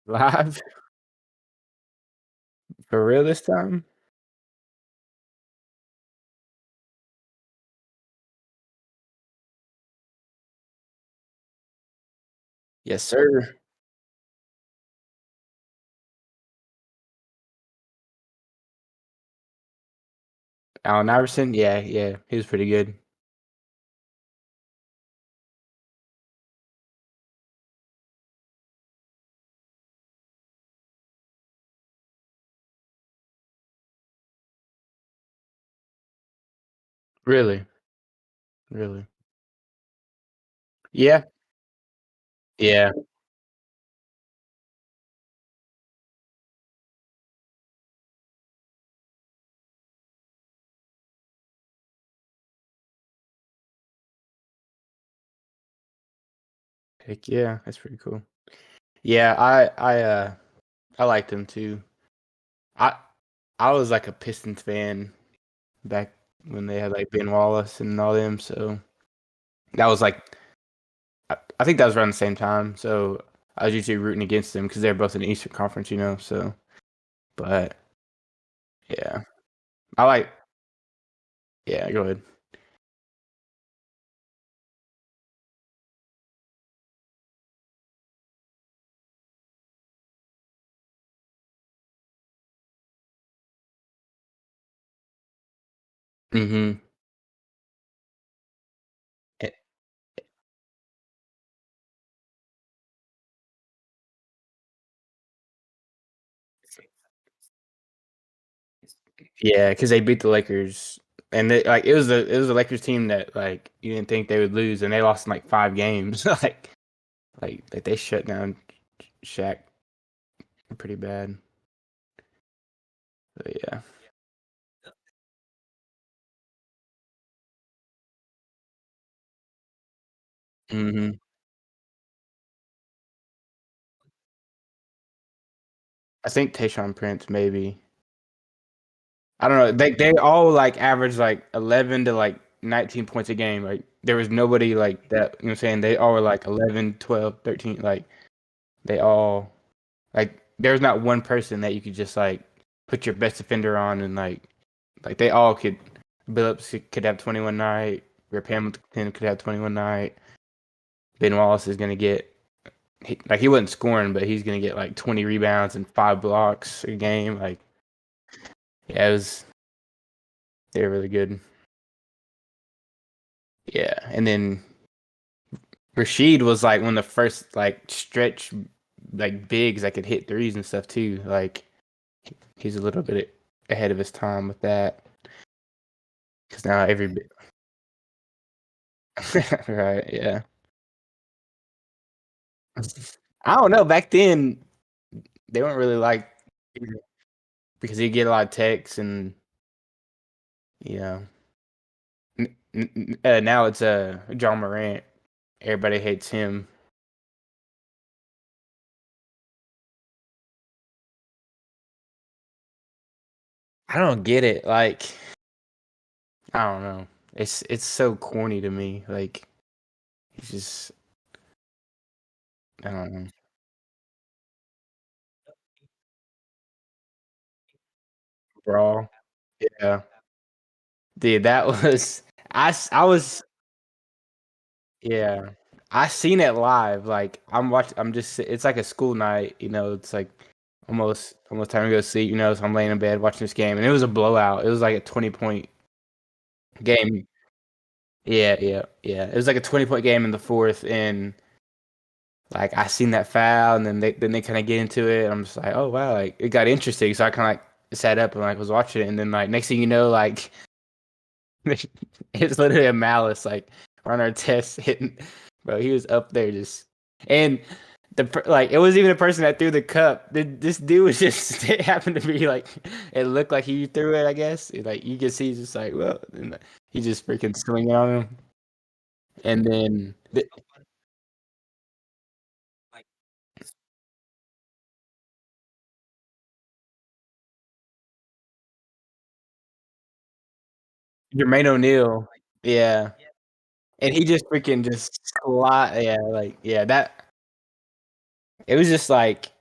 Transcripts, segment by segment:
Live? For real this time? Yes, sir. Allen Iverson? Yeah, yeah, he was pretty good. Really? Really? Yeah, yeah, heck yeah, that's pretty cool. Yeah, I liked him too. I I was like a Pistons fan back when they had like Ben Wallace and all them, so that was like I think that was around the same time. So I was usually rooting against them because they're both in the Eastern Conference, you know. So, but yeah, I like. Yeah, go ahead. Hmm. Yeah, because they beat the Lakers, and it was the Lakers team that like you didn't think they would lose, and they lost in like 5 games. Like they shut down Shaq pretty bad. So yeah. Hmm. I think Tayshaun Prince maybe. I don't know. They all like average like 11 to like 19 points a game. Like there was nobody like that. You know what I'm saying? They all were like 11, 12, 13. Like they all like there's not one person that you could just like put your best defender on and like they all could. Billups could have 21 night. Rip Hamilton could have 21 night. Ben Wallace is gonna get like he wasn't scoring, but he's gonna get like 20 rebounds and 5 blocks a game. Like yeah, they're really good. Yeah, and then Rashid was like one of the first like stretch like bigs that could hit threes and stuff too. Like he's a little bit ahead of his time with that because now right, yeah. I don't know. Back then, they weren't really like because you get a lot of texts and you know. Now it's John Morant. Everybody hates him. I don't get it. Like I don't know. It's so corny to me. Like he's just I don't know. Brawl. Yeah. Dude, that was I was yeah. I seen it live. Like I'm just it's like a school night, you know, it's like almost time to go to sleep, you know, so I'm laying in bed watching this game and it was a blowout. It was like a 20-point game. Yeah, yeah, yeah. It was like a 20-point game in the fourth and like I seen that foul and then they kind of get into it and I'm just like, "Oh wow, like it got interesting." So I kind of like sat up and like was watching it and then like next thing you know like it's literally a malice. Like we're on our test hitting, bro. He was up there just, and like it wasn't even a person that threw the cup. This dude was just it happened to be like it looked like he threw it. I guess like you can see, he's just like well, and he just freaking swinging on him, and then Jermaine O'Neal, yeah, and he just freaking just slot, yeah, like yeah, that it was just like.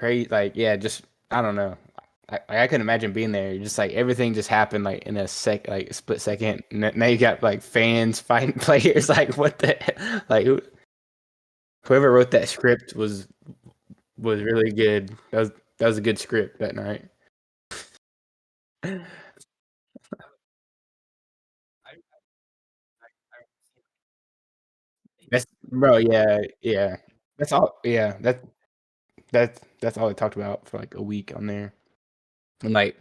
crazy. Like, yeah, just I don't know. I couldn't imagine being there. Just like everything just happened like in a like a split second. Now you got like fans fighting players. Like, what the like whoever wrote that script was really good. That was a good script that night. That's bro, yeah, yeah. That's all. Yeah, that's all I talked about for like a week on there, and like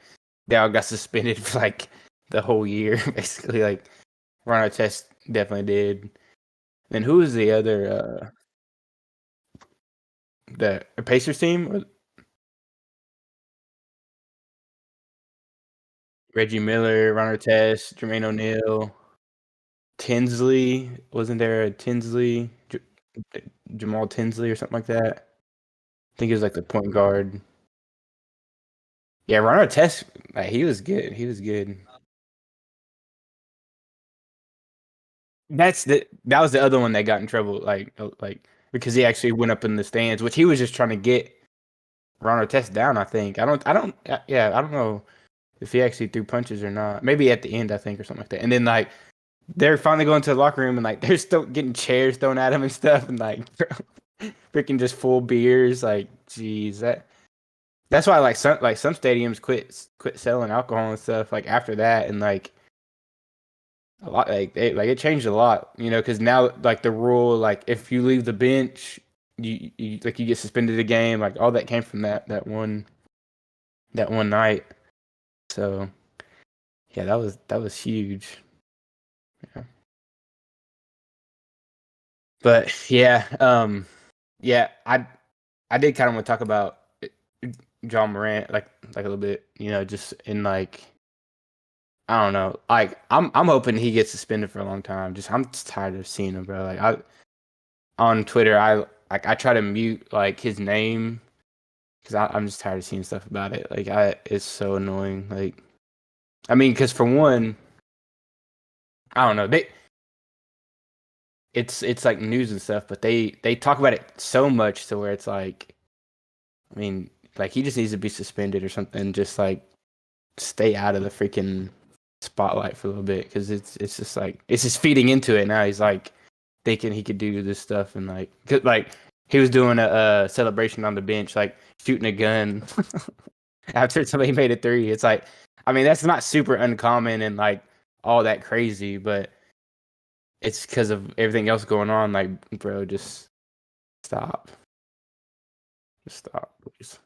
they all got suspended for like the whole year, basically. Like Ron Artest definitely did. And who was the other the Pacers team? Reggie Miller, Ron Artest, Jermaine O'Neal, Tinsley. Wasn't there a Tinsley? Jamal Tinsley or something like that? I think he was like the point guard. Yeah, Ron Artest, like, he was good. He was good. That was the other one that got in trouble, like because he actually went up in the stands, which he was just trying to get Ron Artest down. I think yeah, I don't know if he actually threw punches or not. Maybe at the end, I think, or something like that. And then like they're finally going to the locker room and like they're still getting chairs thrown at him and stuff, and like freaking just full beers. Like, geez, that's why some stadiums quit selling alcohol and stuff like after that, and like a lot it changed a lot, because now like the rule, like if you leave the bench, you like you get suspended a game. Like all that came from that one night. So yeah, that was huge. Yeah. But yeah, yeah, I did kind of want to talk about John Morant like a little bit, just in like I don't know, like I'm hoping he gets suspended for a long time. I'm just tired of seeing him, bro. Like I on Twitter, I try to mute like his name because I'm just tired of seeing stuff about it. Like it's so annoying. Like I mean, because for one, I don't know, it's like news and stuff, but they talk about it so much to where it's like, I mean, like he just needs to be suspended or something. Just like stay out of the freaking spotlight for a little bit because it's just like it's just feeding into it now. He's like thinking he could do this stuff and like 'cause, like he was doing a celebration on the bench, like shooting a gun after somebody made a three. It's like, I mean, that's not super uncommon and like all that crazy, but it's because of everything else going on. Like, bro, just stop. Just stop, please.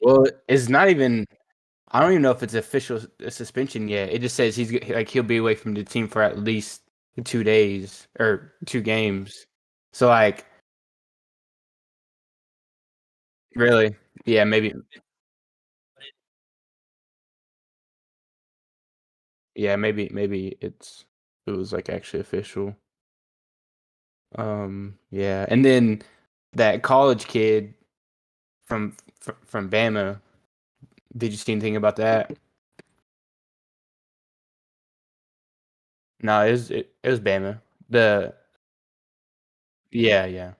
Well, it's not even. I don't even know if it's official suspension yet. It just says like he'll be away from the team for at least 2 days or 2 games. So like, really, yeah, maybe, yeah, maybe it was like actually official. Yeah, and then that college kid from Bama. Did you see anything about that? No, it was Bama. The Yeah, yeah.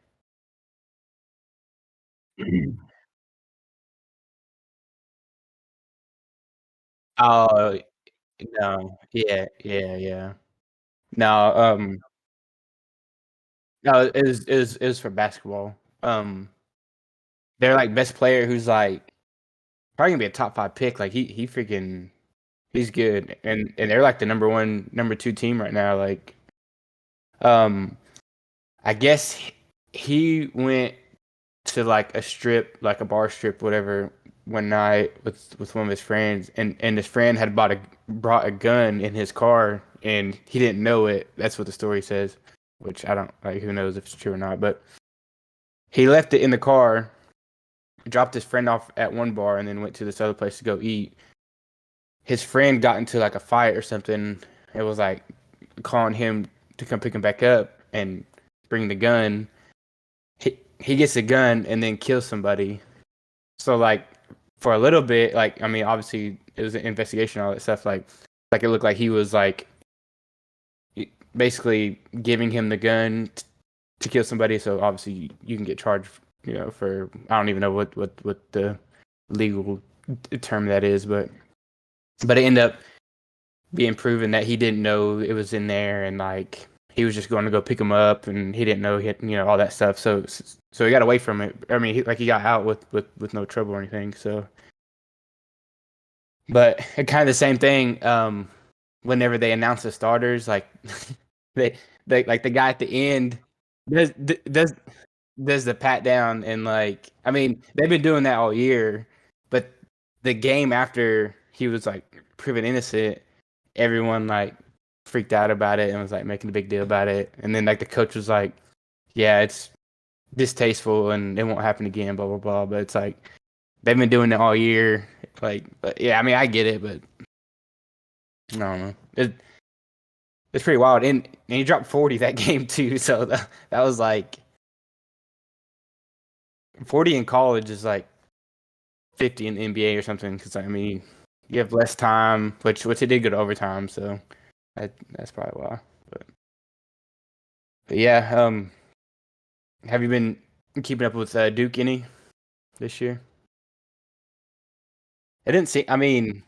Oh, no. Yeah, yeah, yeah. No, no, it was for basketball. Their like best player who's like probably gonna be a top 5 pick. Like he freaking he's good, and they're like the number one, number two team right now. Like, um, I guess he went to like a strip, like a bar strip, whatever, one night with one of his friends, and his friend had brought a gun in his car, and he didn't know it. That's what the story says, which I don't like. Who knows if it's true or not? But he left it in the car, dropped his friend off at one bar, and then went to this other place to go eat. His friend got into like a fight or something. It was like calling him to come pick him back up and bring the gun. He gets a gun and then kills somebody. So like for a little bit, like I mean, obviously it was an investigation, all that stuff. Like it looked like he was like basically giving him the gun to kill somebody. So obviously you can get charged, for I don't even know what the legal term that is, but it ended up being proven that he didn't know it was in there, and like he was just going to go pick him up, and he didn't know he had, all that stuff. So he got away from it. I mean, he got out with no trouble or anything. So, but kind of the same thing. Whenever they announce the starters, like they like the guy at the end does does does the pat down, and like I mean they've been doing that all year, but the game after he was like proven innocent, everyone like freaked out about it and was like making a big deal about it, and then like the coach was like, "Yeah, it's distasteful and it won't happen again," blah blah blah. But it's like they've been doing it all year, like, but yeah, I mean I get it, but I don't know. It's pretty wild, and he dropped 40 that game too, so that was like 40 in college is like 50 in the NBA or something. Because I mean, you have less time, which it did go to overtime, so that's probably why. But yeah, have you been keeping up with Duke any this year? I didn't see. I mean,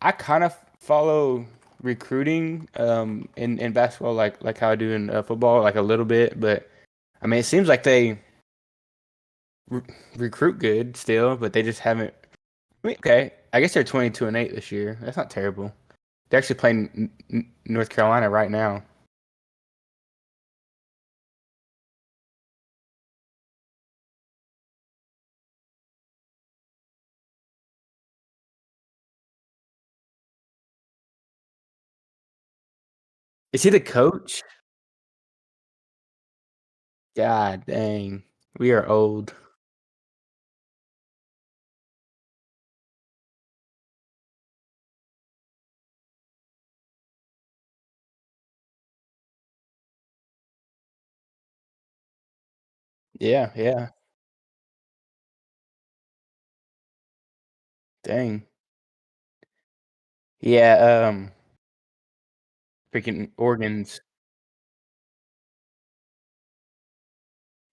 I kind of follow recruiting in basketball like how I do in football, like a little bit, but I mean, it seems like they re recruit good still, but they just haven't. I mean, okay, I guess they're 22-8 this year. That's not terrible. They're actually playing North Carolina right now. Is he the coach? God dang, we are old. Yeah, yeah. Dang. Yeah. Freaking Oregon's.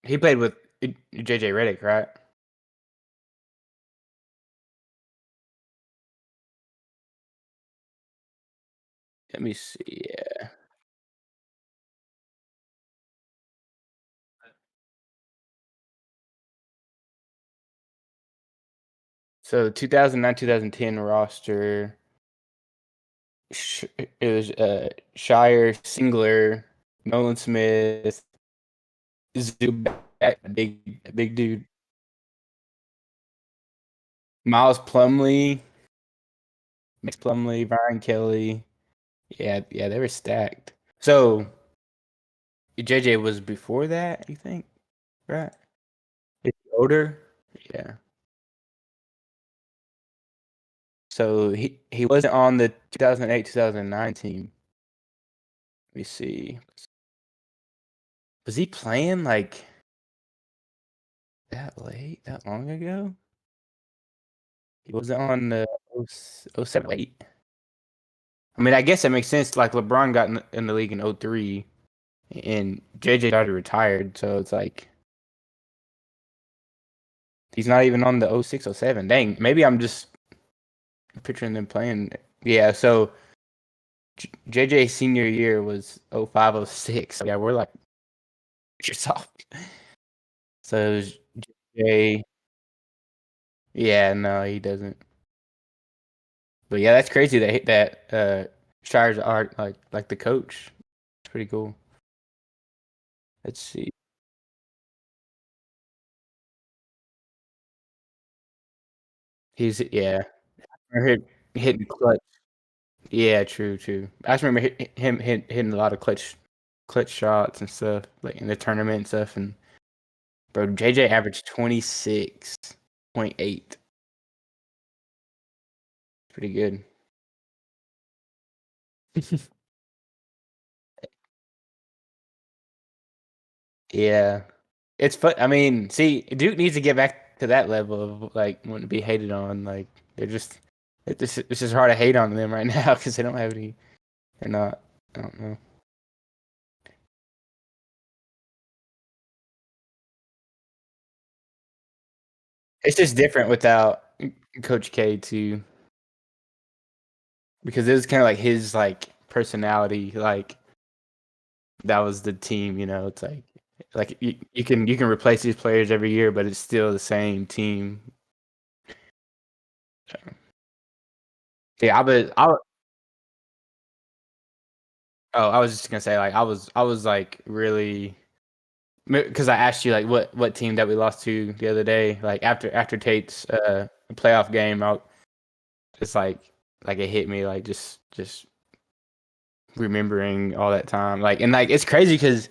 He played with JJ Redick, right? Let me see. Yeah. So 2009, 2010 roster. It was Shire, Singler, Nolan Smith, Zubac, big dude. Miles Plumley, Max Plumley, Brian Kelly. Yeah, yeah, they were stacked. So JJ was before that, you think? Right? Is he older? Yeah. So he wasn't on the 2008 2009 team. Let me see. Was he playing like that late, that long ago? He wasn't on the 07 8. I mean, I guess that makes sense. Like LeBron got in the league in 03 and JJ already retired, so it's like he's not even on the 06 07. Dang, maybe I'm just picturing them playing. Yeah, so JJ senior year was 05 06. Yeah, we're like years off. So it was JJ. Yeah, no, he doesn't. But yeah, that's crazy that Shire's art like the coach. It's pretty cool. Let's see. He's yeah. I heard hitting clutch. Yeah, true, true. I just remember him hitting a lot of clutch shots and stuff, like in the tournament and stuff. And bro, JJ averaged 26.8. Pretty good. Yeah. It's fun. I mean, see, Duke needs to get back to that level of like wanting to be hated on. Like they're just it's just hard to hate on them right now because they don't have any. They're not. I don't know. It's just different without Coach K too, because it was kind of like his like personality. Like that was the team. It's like you can replace these players every year, but it's still the same team. Yeah, I was just gonna say like I was like really because I asked you like what team that we lost to the other day. Like after Tate's playoff game, it's like it hit me like just remembering all that time. Like and like it's crazy because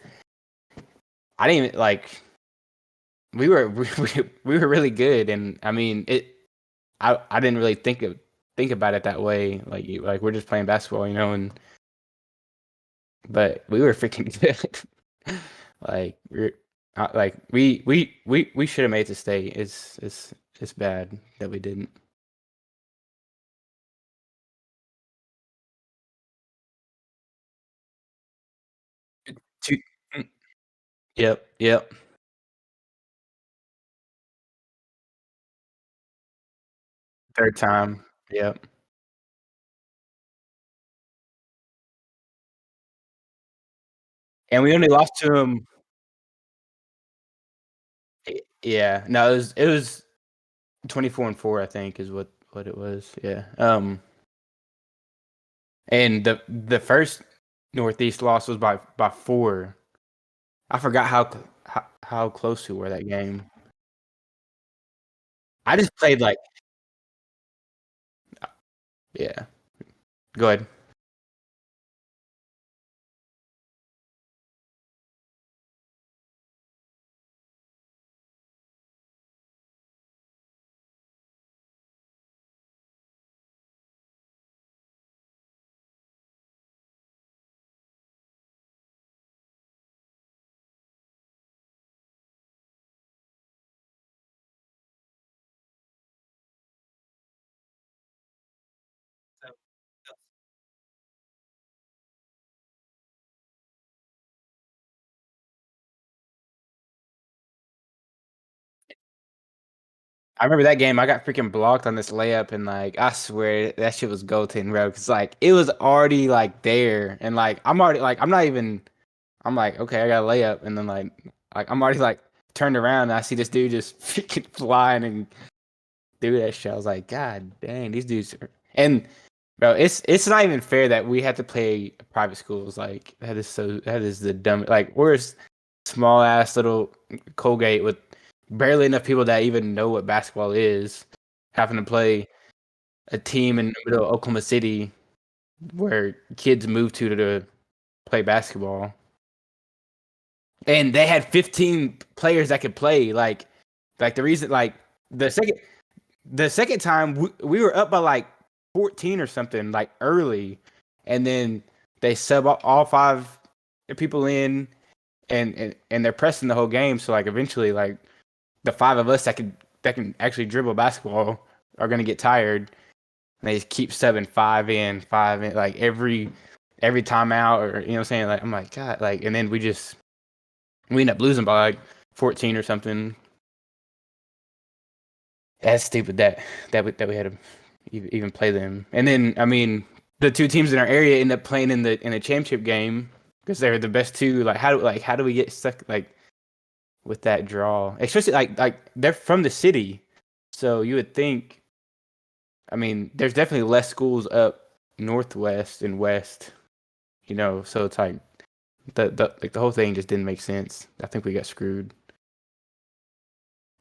I didn't even like we were we were really good, and I mean it. I didn't really think about it that way. Like we're just playing basketball, and but we were freaking good. Like we should have made the state. It's bad that we didn't. Two, mm, yep, yep. Third time. Yep. And we only lost to him. Yeah. No, it was 24-4, I think, is what it was. Yeah. And the first Northeast loss was by 4. I forgot how close we were that game. I just played like yeah. Go ahead. I remember that game. I got freaking blocked on this layup, and like I swear that shit was goaltending, bro. Because like it was already like there, and like I'm already like I'm not even. I'm like okay, I got a layup, and then like I'm already like turned around, and I see this dude just freaking flying and do that shit. I was like, God dang, these dudes. And bro, it's not even fair that we have to play private schools. Like that is the dumb. Like we're a small ass little Colgate with barely enough people that even know what basketball is, having to play a team in the middle of Oklahoma City where kids move to play basketball, and they had 15 players that could play. Like the reason, like the second the second time we were up by like 14 or something, like early, and then they sub all 5 people in, and they're pressing the whole game. So like eventually, like the 5 of us that can actually dribble basketball are gonna get tired. And they just keep subbing 5 in, 5 in, like every timeout, or what I'm saying. Like I'm like God, like, and then we end up losing by like 14 or something. That's stupid that we had to even play them. And then I mean the two teams in our area end up playing in the championship game because they're the best two. Like how do we get stuck like with that draw? Especially like they're from the city, so you would think. I mean, there's definitely less schools up northwest and west, so it's like the whole thing just didn't make sense. I think we got screwed.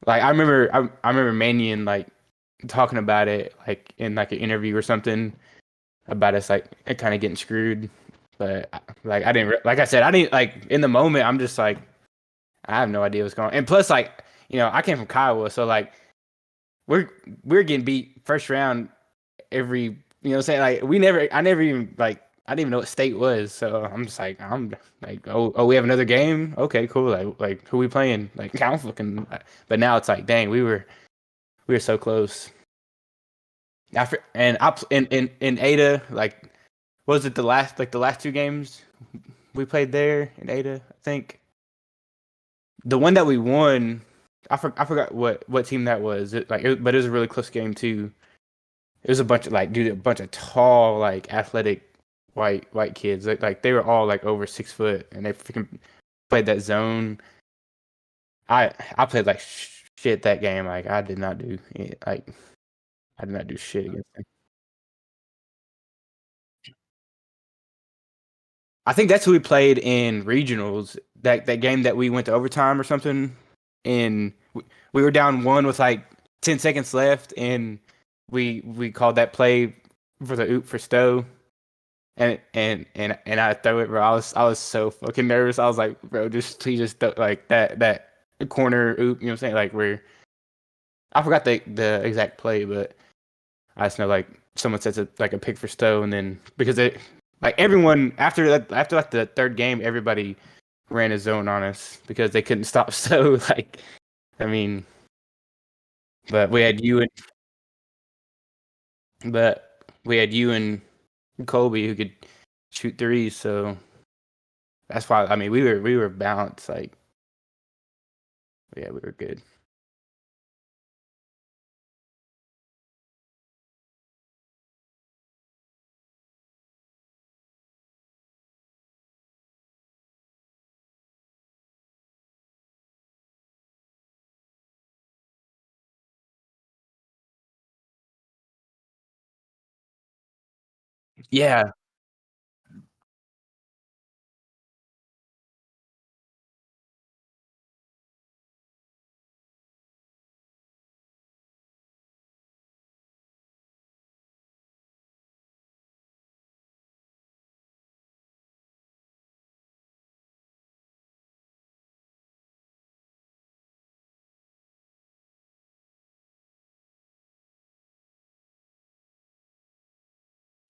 Like I remember Mannion like talking about it like in like an interview or something about us like kind of getting screwed. But like I didn't like I said I didn't like in the moment I'm just like I have no idea what's going on. And plus like I came from Kiowa, so like we're we're getting beat first round every what I'm saying, like I never even like I didn't even know what state was, so I'm like oh we have another game, okay, cool, like who we playing, like I'm looking. But now it's like dang, we were so close after. And in Ada, like Was it the last two games we played there in Ada? I think the one that we won. I forgot what team that was. But it was a really close game too. It was a bunch of like dude, a bunch of tall like athletic white kids. Like they were all like over 6 foot, and they freaking played that zone. I played like shit that game. Like I did not do like I did not do shit against them. I think that's who we played in regionals. That game that we went to overtime or something. And we were down one with like 10 seconds left, and we called that play for the oop for Stowe. And I throw it, bro. I was so fucking nervous. I was like, bro, just please just throw, like that corner oop. You know what I'm saying? Like where I forgot the exact play, but I just know like someone sets like a pick for Stowe, and then because it like everyone after like the third game, everybody ran a zone on us because they couldn't stop Stowe. Like I mean, but we had you and Colby who could shoot threes, so that's why I mean we were balanced. Like yeah, we were good. Yeah,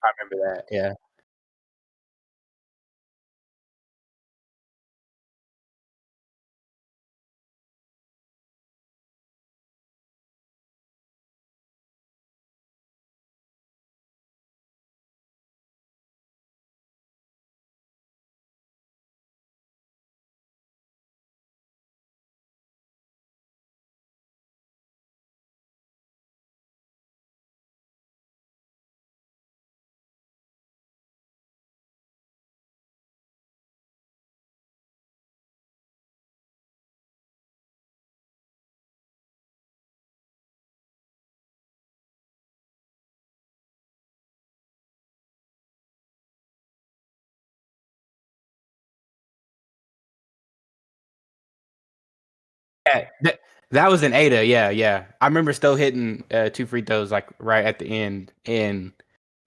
I remember that. Yeah. Yeah, that was an Ada. Yeah, yeah. I remember still hitting two free throws like right at the end, and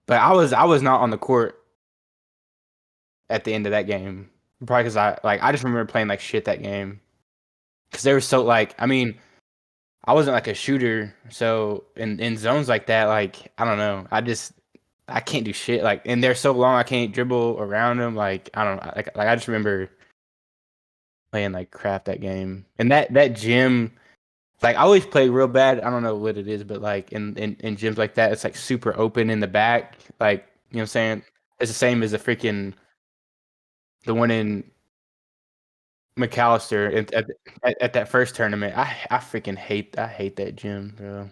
but I was not on the court at the end of that game. Probably because I just remember playing like shit that game because they were so like I mean I wasn't like a shooter, so in zones like that like I don't know I can't do shit like and they're so long I can't dribble around them like I don't know like I just remember playing like crap that game and that gym. Like I always play real bad. I don't know what it is, but like in gyms like that, it's like super open in the back. Like you know what I'm saying? It's the same as the freaking the one in McAllister at that first tournament. I freaking I hate that gym, bro.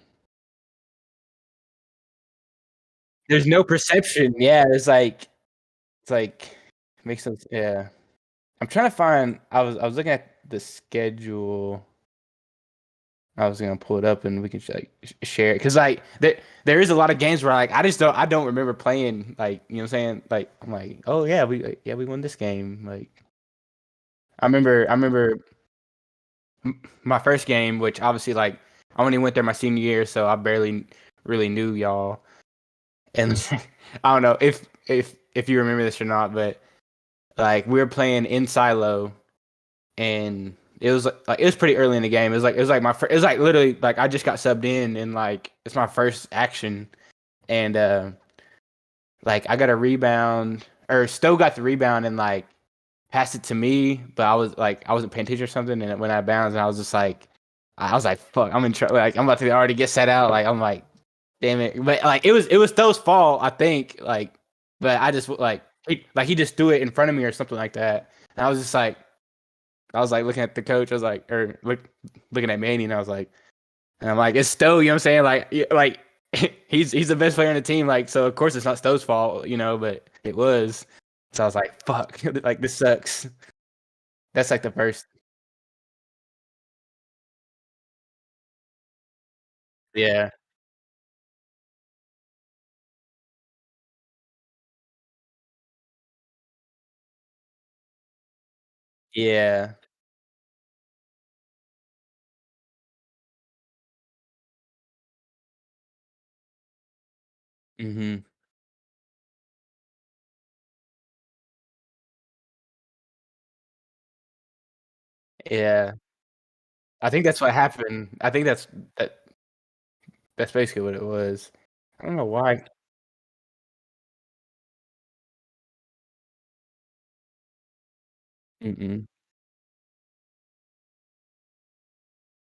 There's no perception. Yeah, it's like makes sense. Yeah, I'm trying to find. I was looking at the schedule. I was gonna pull it up and we could like share it because like there is a lot of games where like I don't remember playing like you know what I'm saying like I'm like oh yeah yeah we won this game like I remember my first game which obviously like I only went there my senior year so I barely really knew y'all and I don't know if you remember this or not but like we were playing in silo and it was like it was pretty early in the game. It was like it was like literally like I just got subbed in and like it's my first action and like I got a rebound or Stowe got the rebound and like passed it to me, but I wasn't paying attention or something and it went out of bounds and I was like fuck I'm in trouble like I'm about to already get set out like I'm like damn it but like it was Stowe's fault I think like but I just like he just threw it in front of me or something like that. And I was just like, I was like looking at the coach. I was like, or looking at Manny, and I was like, and I'm like, it's Stowe. You know what I'm saying? Like he's the best player on the team. Like, so of course it's not Stowe's fault, but it was. So I was like, fuck, like this sucks. That's like the first. Yeah, yeah. Hmm. Yeah. I think that's what happened. I think that's basically what it was. I don't know why. Mm-mm.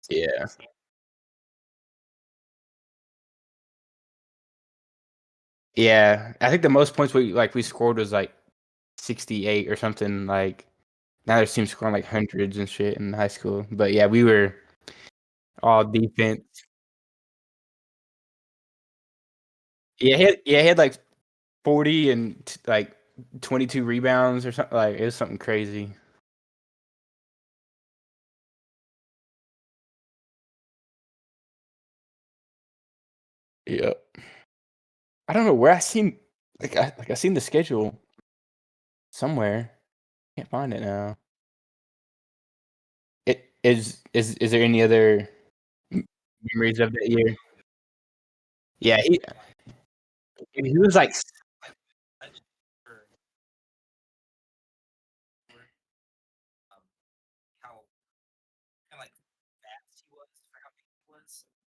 Yeah. Yeah. I think the most points we scored was like 68 or something. Like now there's teams scoring like hundreds and shit in high school. But yeah, we were all defense. Yeah, he had like 40 and like 22 rebounds or something. Like it was something crazy. Yeah. I don't know where I seen I seen the schedule somewhere. Can't find it now. It is there any other memories of that year? Yeah, he was like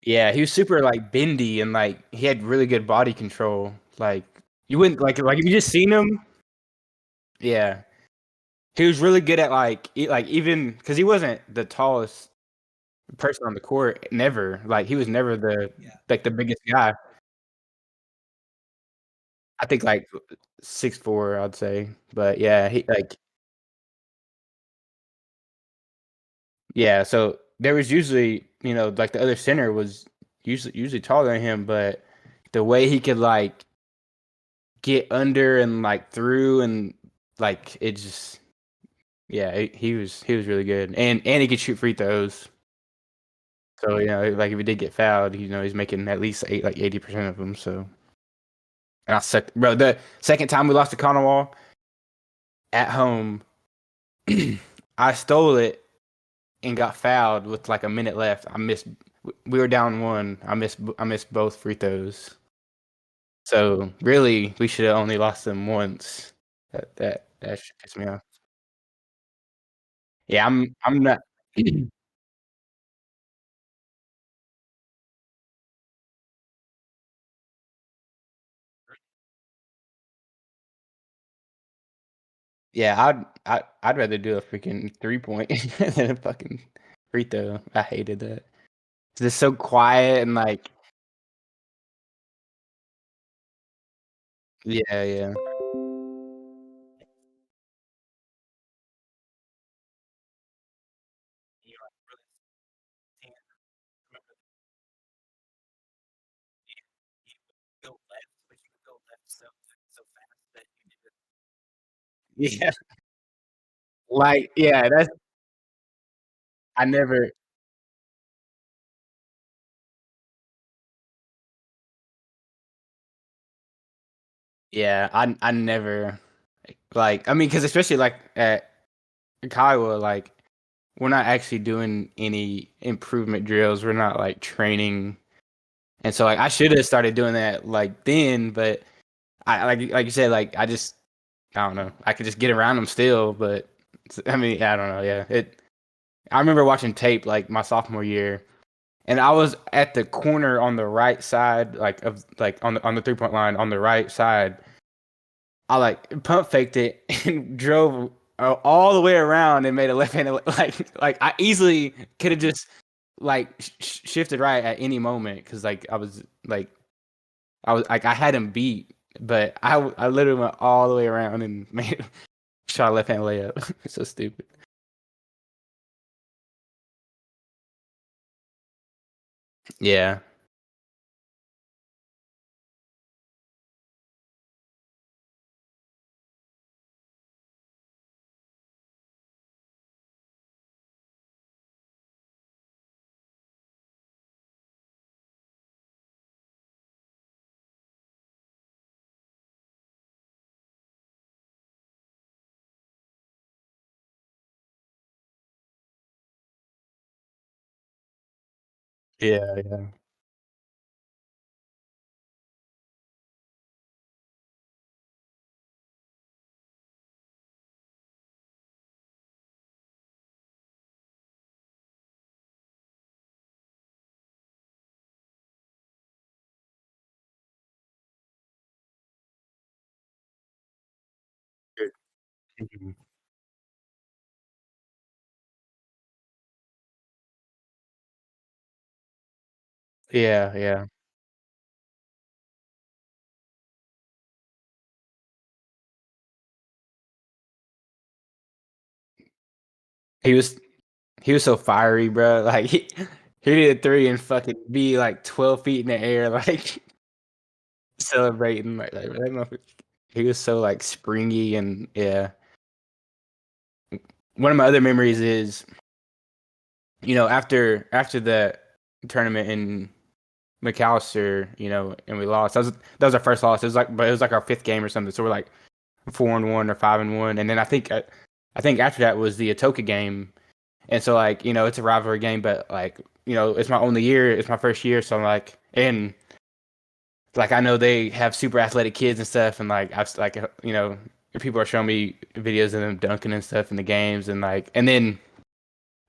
yeah, he was super like bendy and like he had really good body control. Like you wouldn't like if you just seen him, yeah. He was really good at like even because he wasn't the tallest person on the court, never. Like he was never the biggest guy. I think like 6'4", I'd say. But yeah, he like yeah, so there was usually, like the other center was usually taller than him, but the way he could like get under and like through and like it just yeah, he was really good. And he could shoot free throws. So, like if he did get fouled, he's making at least 80% of them. So and I sucked, bro. The second time we lost to Conowall at home, I stole it and got fouled with like a minute left. I missed. We were down one. I missed both free throws. So really, we should have only lost them once. That shit pissed me off. Yeah, I'm not. Yeah, I'd rather do a freaking 3 point than a fucking free throw. I hated that. It's just so quiet and like yeah, yeah. Yeah. Like, yeah, that's I never yeah, I never like I mean, because especially like at Kiowa, like we're not actually doing any improvement drills. We're not like training. And so like I should have started doing that like then, but I like you said, like I don't know. I could just get around them still, but I mean, I don't know. Yeah, I remember watching tape like my sophomore year, and I was at the corner on the right side, like of like on the 3 point line on the right side. I like pump faked it and drove all the way around and made a left handed like I easily could have just like shifted right at any moment because like I was like I had him beat but I literally went all the way around and made shot a left hand layup. It's so stupid. Yeah. Yeah, yeah. Mhm. Yeah, yeah. He was he was so fiery, bro. Like he did a three and fucking be like 12 feet in the air, like celebrating. Like that he was so like springy and yeah. One of my other memories is, after the tournament in McAllister, and we lost. That was our first loss. But it was like our fifth game or something. So we're like 4-1 or 5-1, and then I think after that was the Atoka game, and so like it's a rivalry game, but like it's my only year. It's my first year, so I'm like, and like I know they have super athletic kids and stuff, and like I've like people are showing me videos of them dunking and stuff in the games, and like and then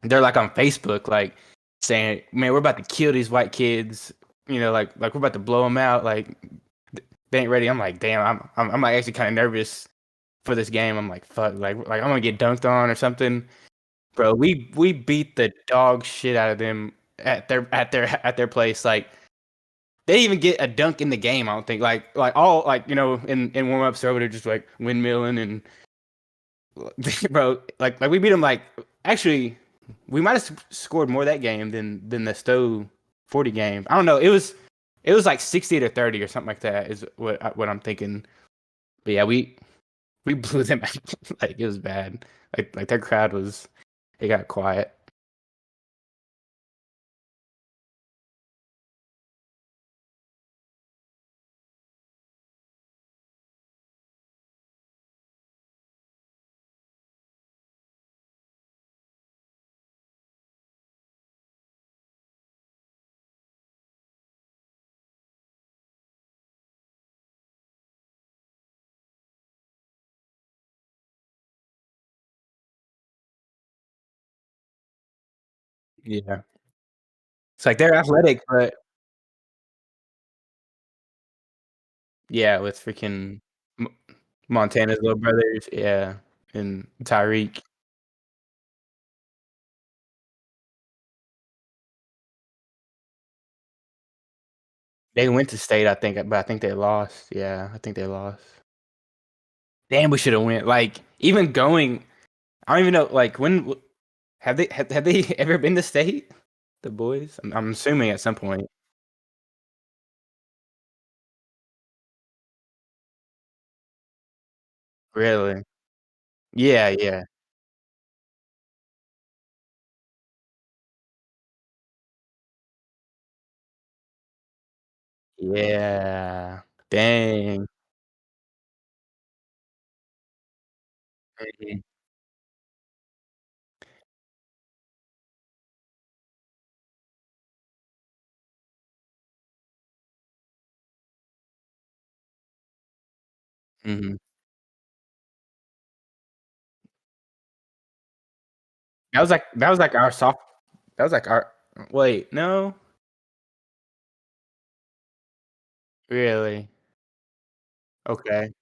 they're like on Facebook, like saying, "Man, we're about to kill these white kids," like we're about to blow them out, like they ain't ready. I'm like, damn, I'm like actually kind of nervous for this game. I'm like, fuck, like I'm gonna get dunked on or something, bro. We beat the dog shit out of them at their place. Like they didn't even get a dunk in the game. I don't think. Like all like in warm ups over there just like windmilling and bro, like we beat them like actually we might have scored more that game than the Stowe 40 game. I don't know. It was like 60 to 30 or something like that is what I'm thinking. But yeah, we blew them out. Like it was bad. Like their crowd was it got quiet. Yeah. It's like they're athletic, but yeah, with freaking M- Montana's little brothers, yeah, and Tyreek. They went to state, I think, but I think they lost. Yeah, I think they lost. Damn, we should have went. Like even going, I don't even know. Like when have they ever been to state? The boys? I'm assuming at some point. Really? Yeah, yeah, yeah. Dang. Mhm, mhm. That was like our soft. That was like our. Wait, no, really? Okay.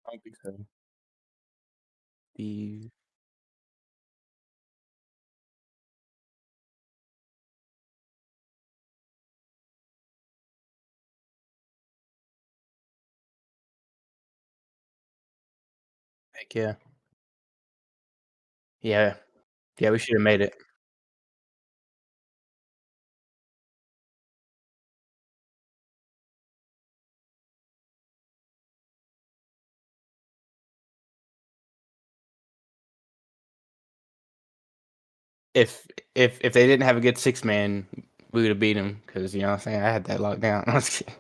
I don't think so. The Heck yeah. Yeah. Yeah, we should have made it. If if they didn't have a good 6 man, we would have beat them because you know what I'm saying? I had that locked down. I was kidding.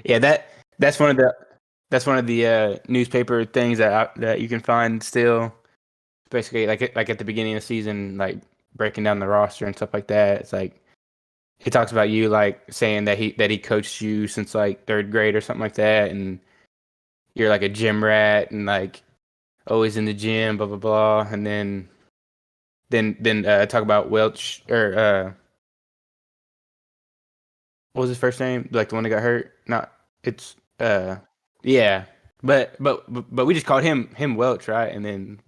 Yeah, that's one of the newspaper things that you can find still. Basically, like at the beginning of the season, like breaking down the roster and stuff like that. It's like he talks about you like saying that he coached you since like 3rd grade or something like that, and you're like a gym rat and like always in the gym, blah blah blah. And then talk about Welch or what was his first name? Like the one that got hurt? Not it's yeah. But we just called him Welch, right? And then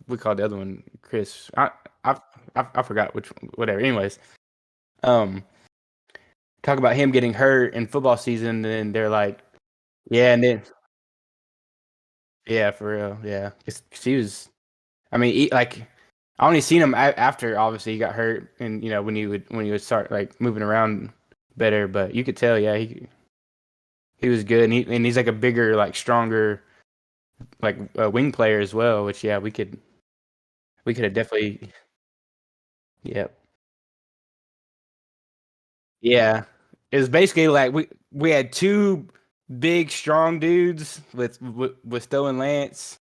we called the other one Chris. I I forgot which whatever. Anyways, um, talk about him getting hurt in football season, and then they're like, yeah, and then yeah, for real, yeah, 'cause he was. I mean, like I only seen him after obviously he got hurt, and you know when he would start like moving around better, but you could tell, yeah, he was good, and he's like a bigger, like stronger, like wing player as well, which yeah, we could have definitely, yeah, yeah. It was basically like we had two big strong dudes with Stowe and Lance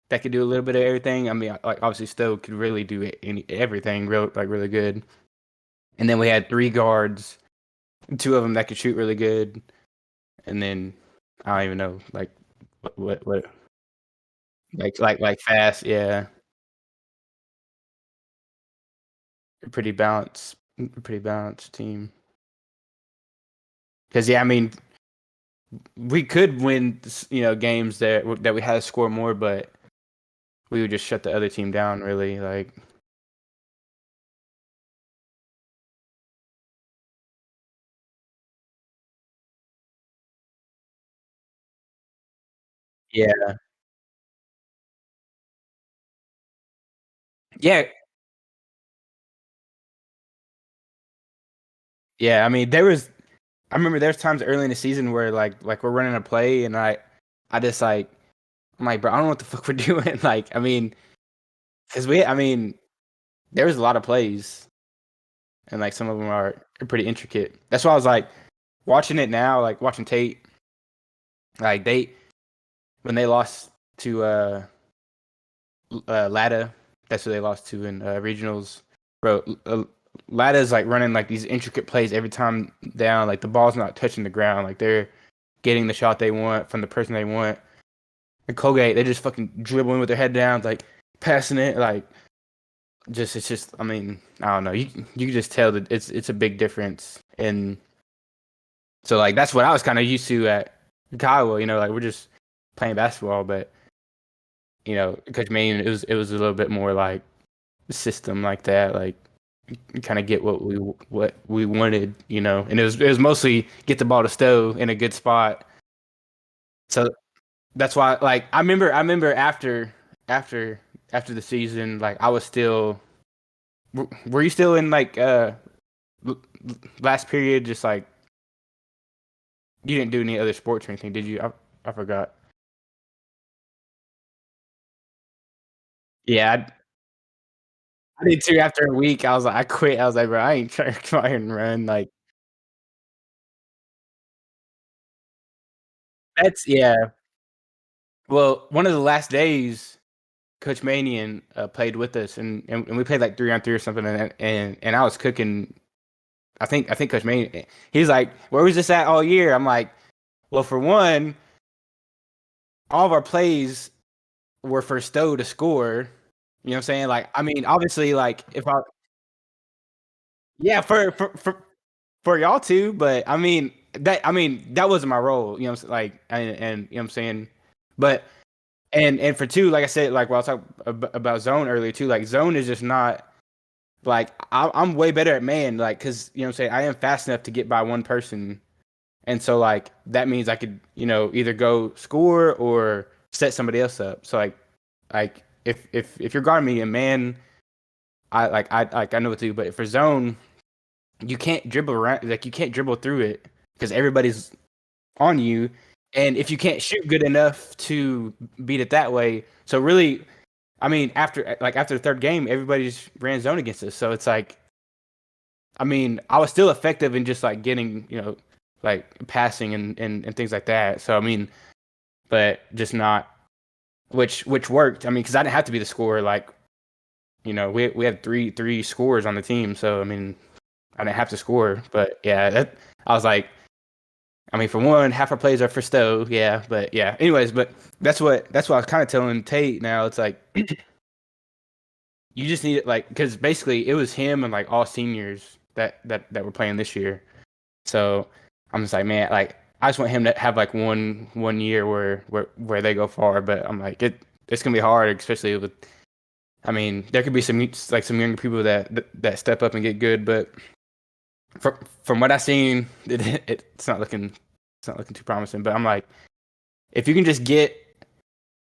that could do a little bit of everything. I mean, like obviously Stowe could really do everything really good. And then we had 3 guards, 2 of them that could shoot really good, and then I don't even know what like fast, yeah. Pretty balanced team. Because yeah, I mean, we could win, you know, games that we had to score more, but we would just shut the other team down. Really, like yeah, yeah, yeah. I mean, I remember there's times early in the season where like we're running a play and I just like I'm like, bro, I don't know what the fuck we're doing. Like, I mean, because I mean, there was a lot of plays and like some of them are pretty intricate. That's why I was like watching it now, like watching Tate, like when they lost to Lada, that's who they lost to in regionals. Bro, Lada's like running like these intricate plays every time down. Like the ball's not touching the ground. Like they're getting the shot they want from the person they want. And Colgate, they're just fucking dribbling with their head down, like passing it, like just it's just. I mean, I don't know. You can just tell that it's a big difference. And so like that's what I was kind of used to at Kiowa. You know, like we're just playing basketball, but you know, Coach Maine, it was a little bit more like system like that, like kind of get what we wanted, you know, and it was mostly get the ball to Stowe in a good spot. So that's why, like, I remember after after the season, like I was still, were you still in like l- last period, just like you didn't do any other sports or anything, did you? I forgot. Yeah, I did too. After a week, I was like, I quit. I was like, bro, I ain't trying to come out here and run. Like that's yeah. Well, one of the last days, Coach Manian played with us, and we played like 3-on-3 or something, and I was cooking. I think Coach Manian. He's like, "Where was this at all year?" I'm like, "Well, for one, all of our plays were for Stowe to score. You know what I'm saying? Like, I mean, obviously, like if I yeah for y'all too, but I mean that wasn't my role. You know, what I'm like and you know what I'm saying. But and for two, like I said, like while I talked about zone earlier too, like zone is just not like I'm way better at man, like because you know what I'm saying I am fast enough to get by one person, and so like that means I could either go score or set somebody else up. So like if you're guarding me in man, I know what to do, but for zone you can't dribble around, like you can't dribble through it because everybody's on you, and if you can't shoot good enough to beat it that way, so really, I mean, after the third game, everybody just ran zone against us. So it's like, I mean, I was still effective in just like getting, like passing and things like that. So I mean, but just not which worked. I mean, because I didn't have to be the scorer. Like, we had three scorers on the team, so I mean, I didn't have to score. But yeah, that I was like, I mean, for one, half our plays are for Stowe, yeah. But yeah, anyways, but that's what I was kind of telling Tate. Now it's like you just need it, like, because basically it was him and like all seniors that were playing this year. So I'm just like, man, like I just want him to have like one year where they go far. But I'm like, it's gonna be hard, especially with. I mean, there could be some younger people that step up and get good, but from what I've seen, it's not looking too promising. But I'm like, if you can just get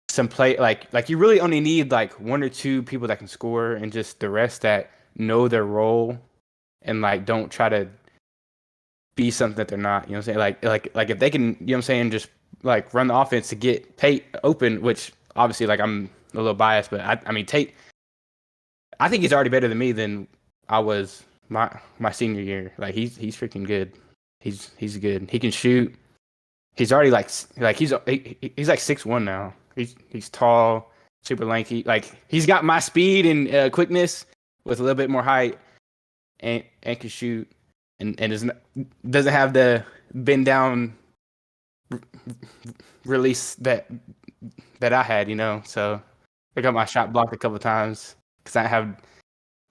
some play, like you really only need like one or two people that can score, and just the rest that know their role and like don't try to be something that they're not. You know what I'm saying? Like if they can, you know what I'm saying, just like run the offense to get Tate open, which obviously like I'm a little biased, but I mean Tate, I think he's already better than me than I was my senior year. Like he's freaking good. He's good. He can shoot. He's already like he's like 6'1" now. He's tall, super lanky. Like he's got my speed and quickness with a little bit more height, and can shoot, and doesn't have the bend down release that I had. So I got my shot blocked a couple times because I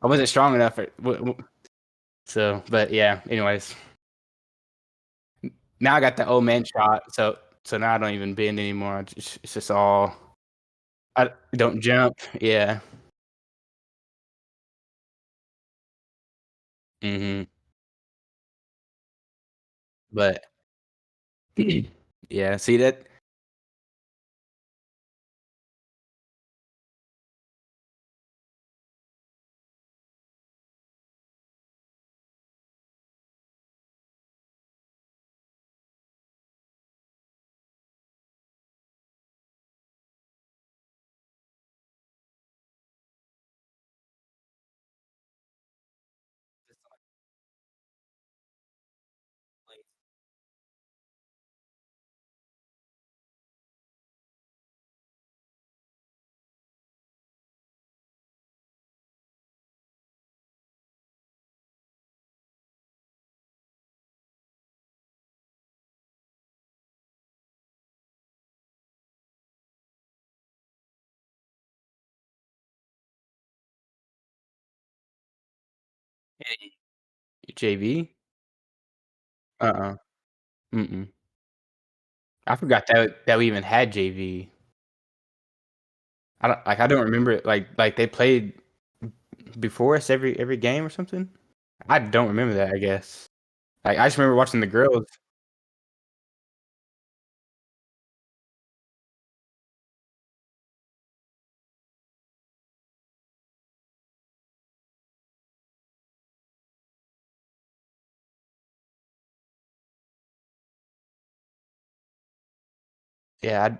wasn't strong enough. So, but yeah. Anyways, now I got the old man shot. So now I don't even bend anymore. It's just all. I don't jump. Yeah. Hmm. But yeah, see that? JV? Uh-uh. Mm-mm. I forgot that we even had JV. I don't remember it. Like they played before us every game or something. I don't remember that. I guess. Like I just remember watching the girls. Yeah,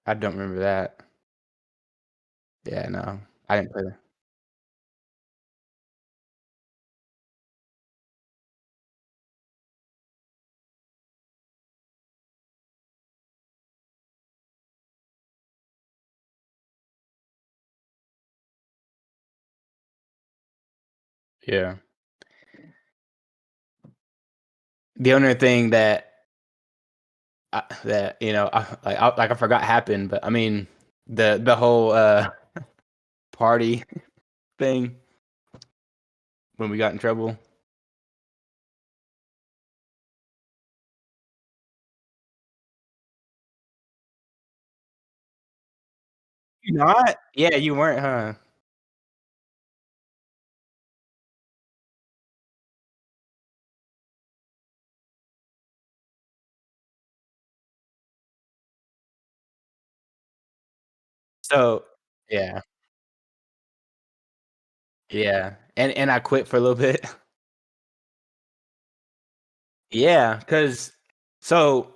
I don't remember that. Yeah, no, I didn't play that. Yeah. The only thing that I forgot happened, but I mean the whole party thing when we got in trouble. you not? Yeah, you weren't, huh? So yeah, yeah, and I quit for a little bit. Yeah, cause so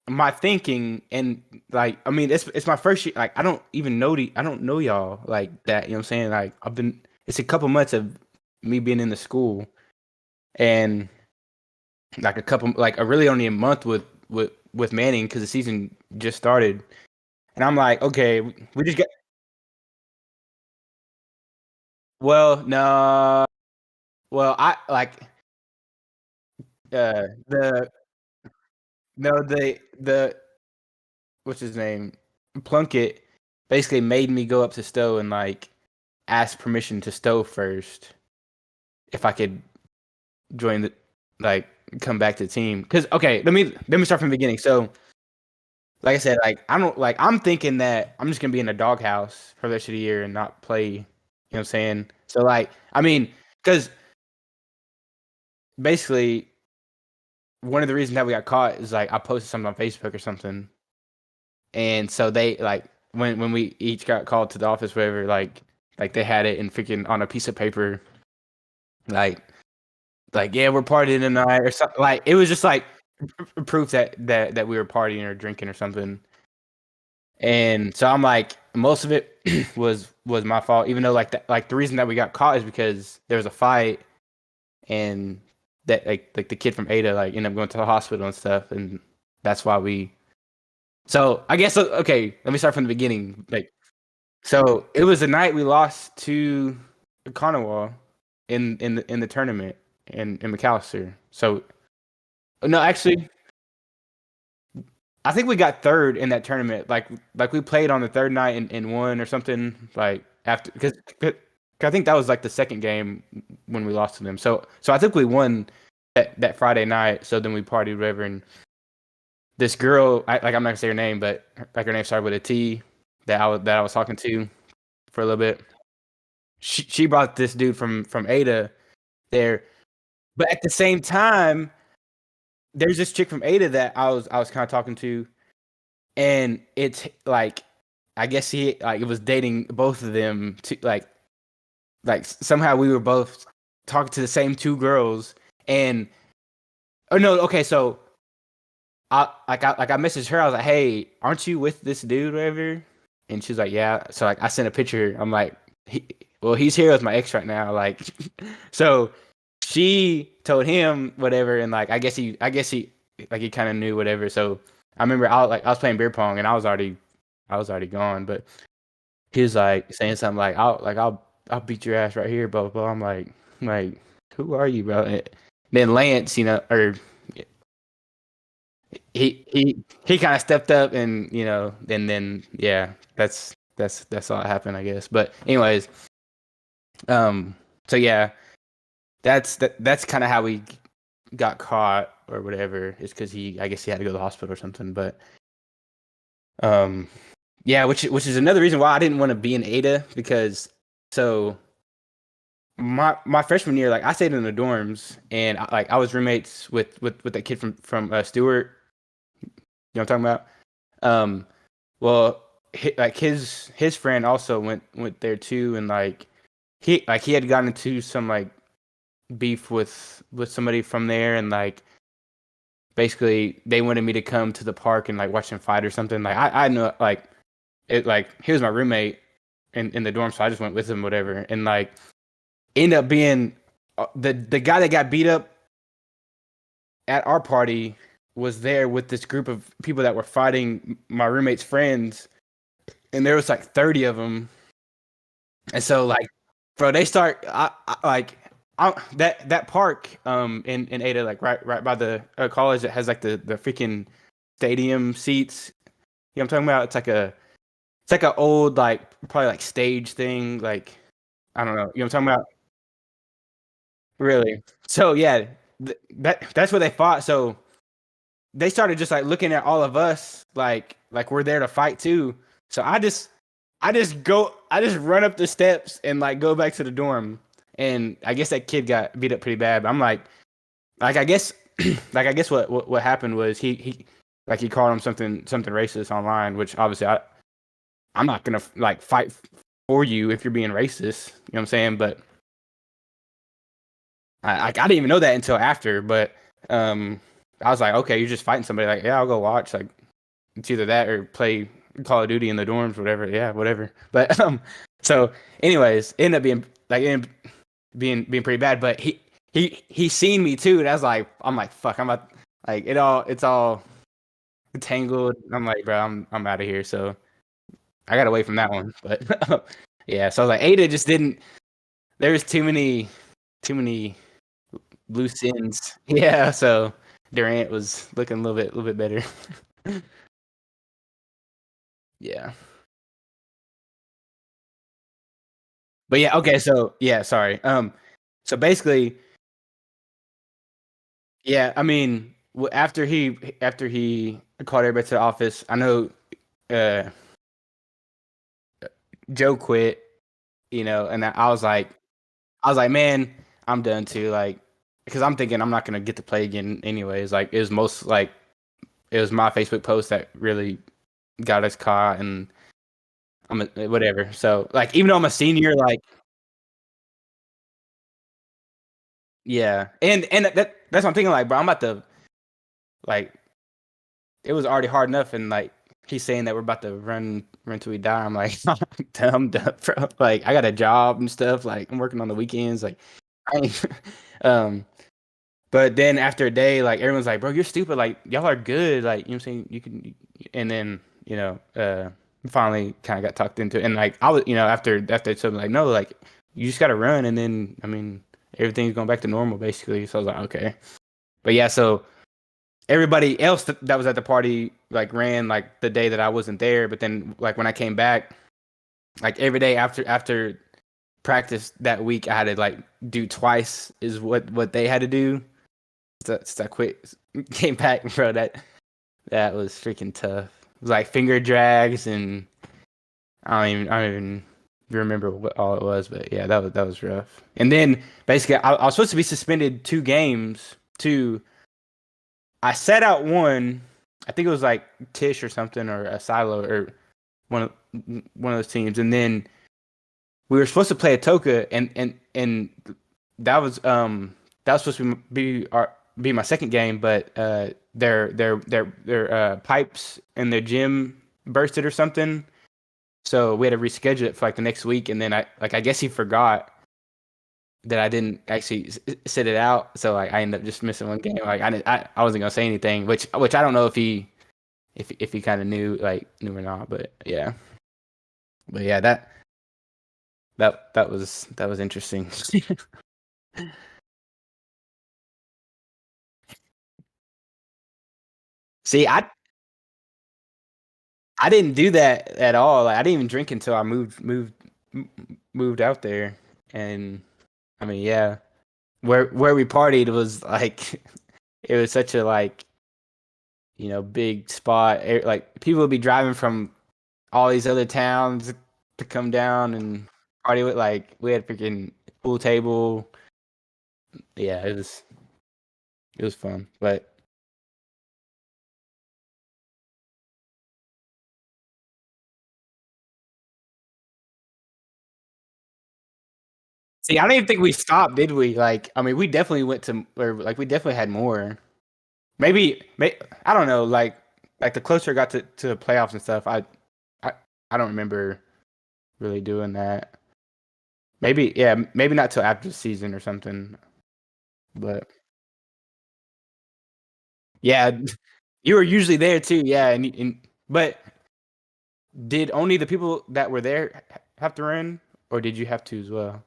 my thinking and like I mean it's my first year. Like I don't know y'all like that. You know what I'm saying? Like it's a couple months of me being in the school and like a couple like a really only a month with Manning because the season just started. And I'm like, okay, we just got no, well I like the no the what's his name? Plunkett basically made me go up to Stowe and like ask permission to Stowe first if I could join the like come back to the team. Cause okay, let me start from the beginning. So like I said, like I don't like I'm thinking that I'm just gonna be in a doghouse for the rest of the year and not play. You know what I'm saying? So like I mean, because basically one of the reasons that we got caught is like I posted something on Facebook or something, and so they like when we each got called to the office, whatever, like they had it in freaking on a piece of paper, like yeah, we're partying tonight or something. Like it was just like proof that we were partying or drinking or something. And so I'm like, most of it was my fault, even though like the reason that we got caught is because there was a fight and that like the kid from Ada like ended up going to the hospital and stuff, and that's why we. So I guess okay, let me start from the beginning. Like, so it was the night we lost to Conowall in the tournament in McAllister. So no, actually, I think we got third in that tournament. Like we played on the third night and won or something. Like after because I think that was like the second game when we lost to them. So I think we won that Friday night. So then we partied whatever. And this girl, like I'm not gonna say her name, but like her name started with a T that I was talking to for a little bit. She brought this dude from Ada there, but at the same time, there's this chick from Ada that I was kind of talking to, and it's like I guess he like it was dating both of them to like somehow we were both talking to the same two girls and oh no okay so I messaged her. I was like, hey, aren't you with this dude or whatever? And she's like, yeah. So like I sent a picture. I'm like, well, he's here with my ex right now. Like, so she told him whatever, and like I guess he like he kind of knew whatever. So I remember I was playing beer pong and I was already gone, but he was like saying something like I'll beat your ass right here, blah blah blah. I'm like who are you, bro? And then Lance, or he kind of stepped up and then yeah that's all that happened I guess, but anyways, um so yeah that's kind of how we got caught or whatever, is because I guess he had to go to the hospital or something, but um yeah, which is another reason why I didn't want to be in Ada, because so my freshman year, like I stayed in the dorms and I was roommates with that kid from Stewart, you know what I'm talking about. Well, like his friend also went there too, and like he had gotten into some like beef with somebody from there, and like basically they wanted me to come to the park and like watch them fight or something. Like I know like it like he was my roommate in the dorm, so I just went with him, whatever, and like end up being the guy that got beat up at our party was there with this group of people that were fighting my roommate's friends, and there was like 30 of them. And so like, bro, they start that park in Ada, like right by the college, that has like the freaking stadium seats. You know what I'm talking about? It's like a old like probably like stage thing. Like I don't know. You know what I'm talking about? Really? So yeah, that's where they fought. So they started just like looking at all of us like we're there to fight too. So I just I just run up the steps and like go back to the dorm. And I guess that kid got beat up pretty bad. But I'm like I guess, like I guess what happened was he like he called him something racist online, which obviously I'm not gonna like fight for you if you're being racist. You know what I'm saying? But I didn't even know that until after. But I was like, okay, you're just fighting somebody. Like, yeah, I'll go watch. Like, it's either that or play Call of Duty in the dorms, whatever. Yeah, whatever. But so anyways, it ended up being pretty bad. But he seen me too, and I was like, I'm like, fuck, I'm about like it's all tangled. I'm like, bro, I'm out of here. So I got away from that one. But yeah, so I was like, Ada just didn't. There was too many loose ends. Yeah, so Durant was looking a little bit better. Yeah. But yeah, okay, so yeah, sorry. So basically, yeah, I mean, after he called everybody to the office, I know uh Joe quit, and I was like, man, I'm done too, like, because I'm thinking I'm not gonna get to play again anyways. Like, it was my Facebook post that really got us caught, and whatever. So like, even though I'm a senior, like, yeah, and that's what I'm thinking. Like, bro, I'm about to like, it was already hard enough, and like he's saying that we're about to run till we die. I'm like, I'm done, bro. Like, I got a job and stuff. Like, I'm working on the weekends. Like, I ain't, um, but then after a day, like everyone's like, bro, you're stupid. Like, y'all are good. Like, you know what I'm saying? You can, and then finally kind of got talked into it. And like I was, after something like, no, like you just got to run, and then I mean everything's going back to normal basically. So I was like, okay, but yeah, so everybody else that was at the party like ran like the day that I wasn't there, but then like when I came back, like every day after practice that week, I had to like do twice is what they had to do. So I quit, came back, bro. That was freaking tough. It was like finger drags, and I don't even remember what all it was, but yeah, that was rough. And then basically, I was supposed to be suspended 2 games. I sat out one. I think it was like Tish or something, or a Silo, or one of one of those teams. And then we were supposed to play a Toka, and that was supposed to be my second game, but their pipes in their gym bursted or something. So we had to reschedule it for like the next week, and then I guess he forgot that I didn't actually sit it out, so like I ended up just missing one game. Like I wasn't gonna say anything, which I don't know if he kind of knew or not, but yeah, that was interesting. See, I didn't do that at all. Like, I didn't even drink until I m- moved out there, and I mean, yeah, where we partied was like it was such a like big spot. Like people would be driving from all these other towns to come down and party with. Like we had freaking pool table. Yeah, it was fun. But see, I don't even think we stopped, did we? Like, I mean, we definitely went to, or like we definitely had more. I don't know. Like the closer it got to the playoffs and stuff, I I don't remember really doing that. Maybe yeah, maybe not till after the season or something. But yeah, you were usually there too. Yeah, and but did only the people that were there have to run, or did you have to as well?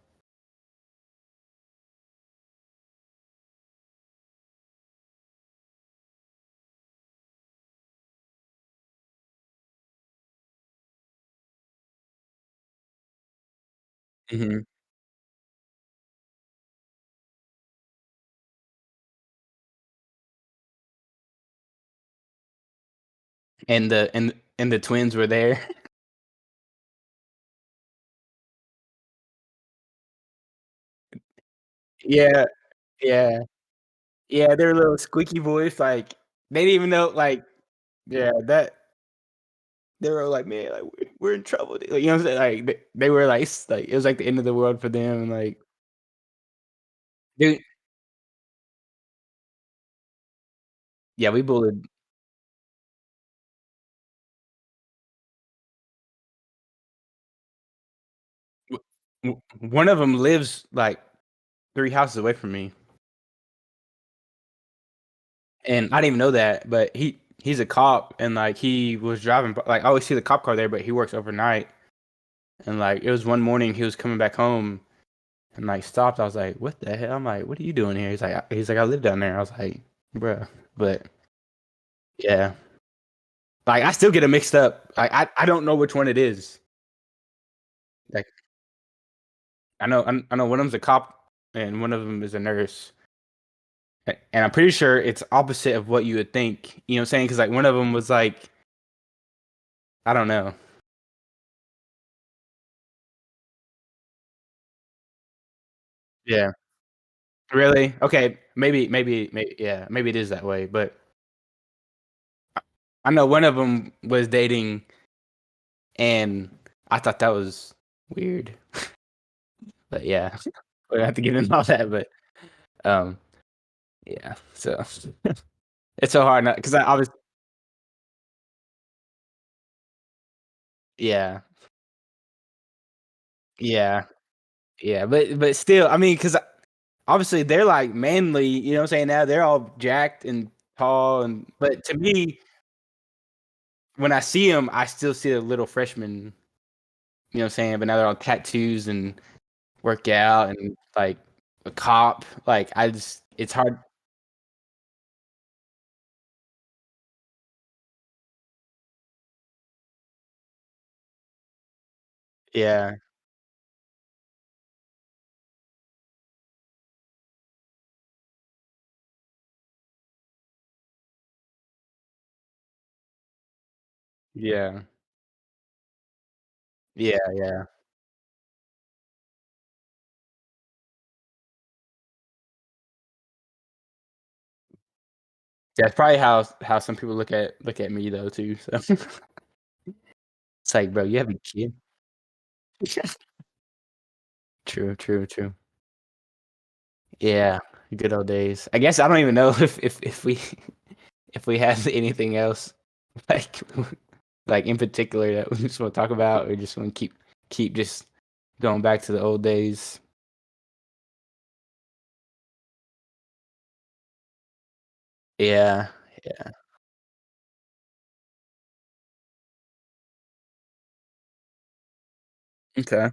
Hmm. And the twins were there. Yeah, yeah, yeah, their little squeaky voice, like, they didn't even know, like yeah, that they were like, "Man, like, we're in trouble," like, you know what I'm saying? Like, they were, like, like, it was, like, the end of the world for them, and, like, dude yeah, we bullied one of them lives, like, 3 houses away from me, and I didn't even know that, but he's a cop, and, like, he was driving b like, I always see the cop car there, but he works overnight, and, like, it was one morning he was coming back home and, like, stopped. I was like, "What the hell?" I'm like, "What are you doing here?" He's like, "I live down there." I was like, "Bruh." But, yeah. Like, I still get it mixed up. I don't know which one it is. Like, I know one of them's a cop and one of them is a nurse, and I'm pretty sure it's opposite of what you would think, you know what I'm saying? Because like, one of them was like I don't know. Yeah. Really? Okay, maybe yeah, maybe it is that way, but I know one of them was dating, and I thought that was weird. But yeah, we don't have to get into all that, but, um, yeah, so it's so hard not because I was yeah, yeah, yeah, but still, I mean, because obviously they're, like, manly, you know what I'm saying? Now they're all jacked and tall and but to me, when I see them, I still see a little freshman, you know what I'm saying? But now they're all tattoos and work out and, like, a cop, like, I just it's hard. Yeah, yeah, yeah, yeah. That's probably how some people look at me though too, so it's like, "Bro, you have a kid?" True, true, true. Yeah, good old days. I guess I don't even know if we if we have anything else like like in particular that we just wanna talk about or just wanna keep just going back to the old days. Yeah, yeah. Okay.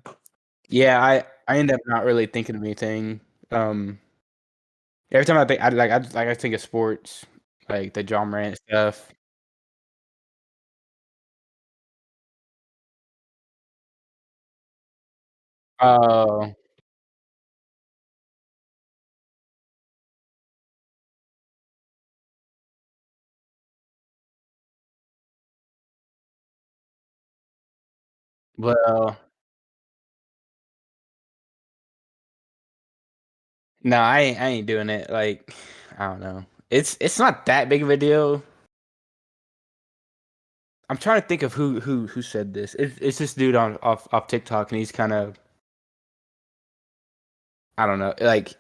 Yeah, I end up not really thinking of anything. Um, every time I think I think of sports, like the John Morant stuff. Oh, well, no, I ain't doing it, like, I don't know. It's not that big of a deal. I'm trying to think of who said this. It's this dude on off TikTok, and he's kind of I don't know, like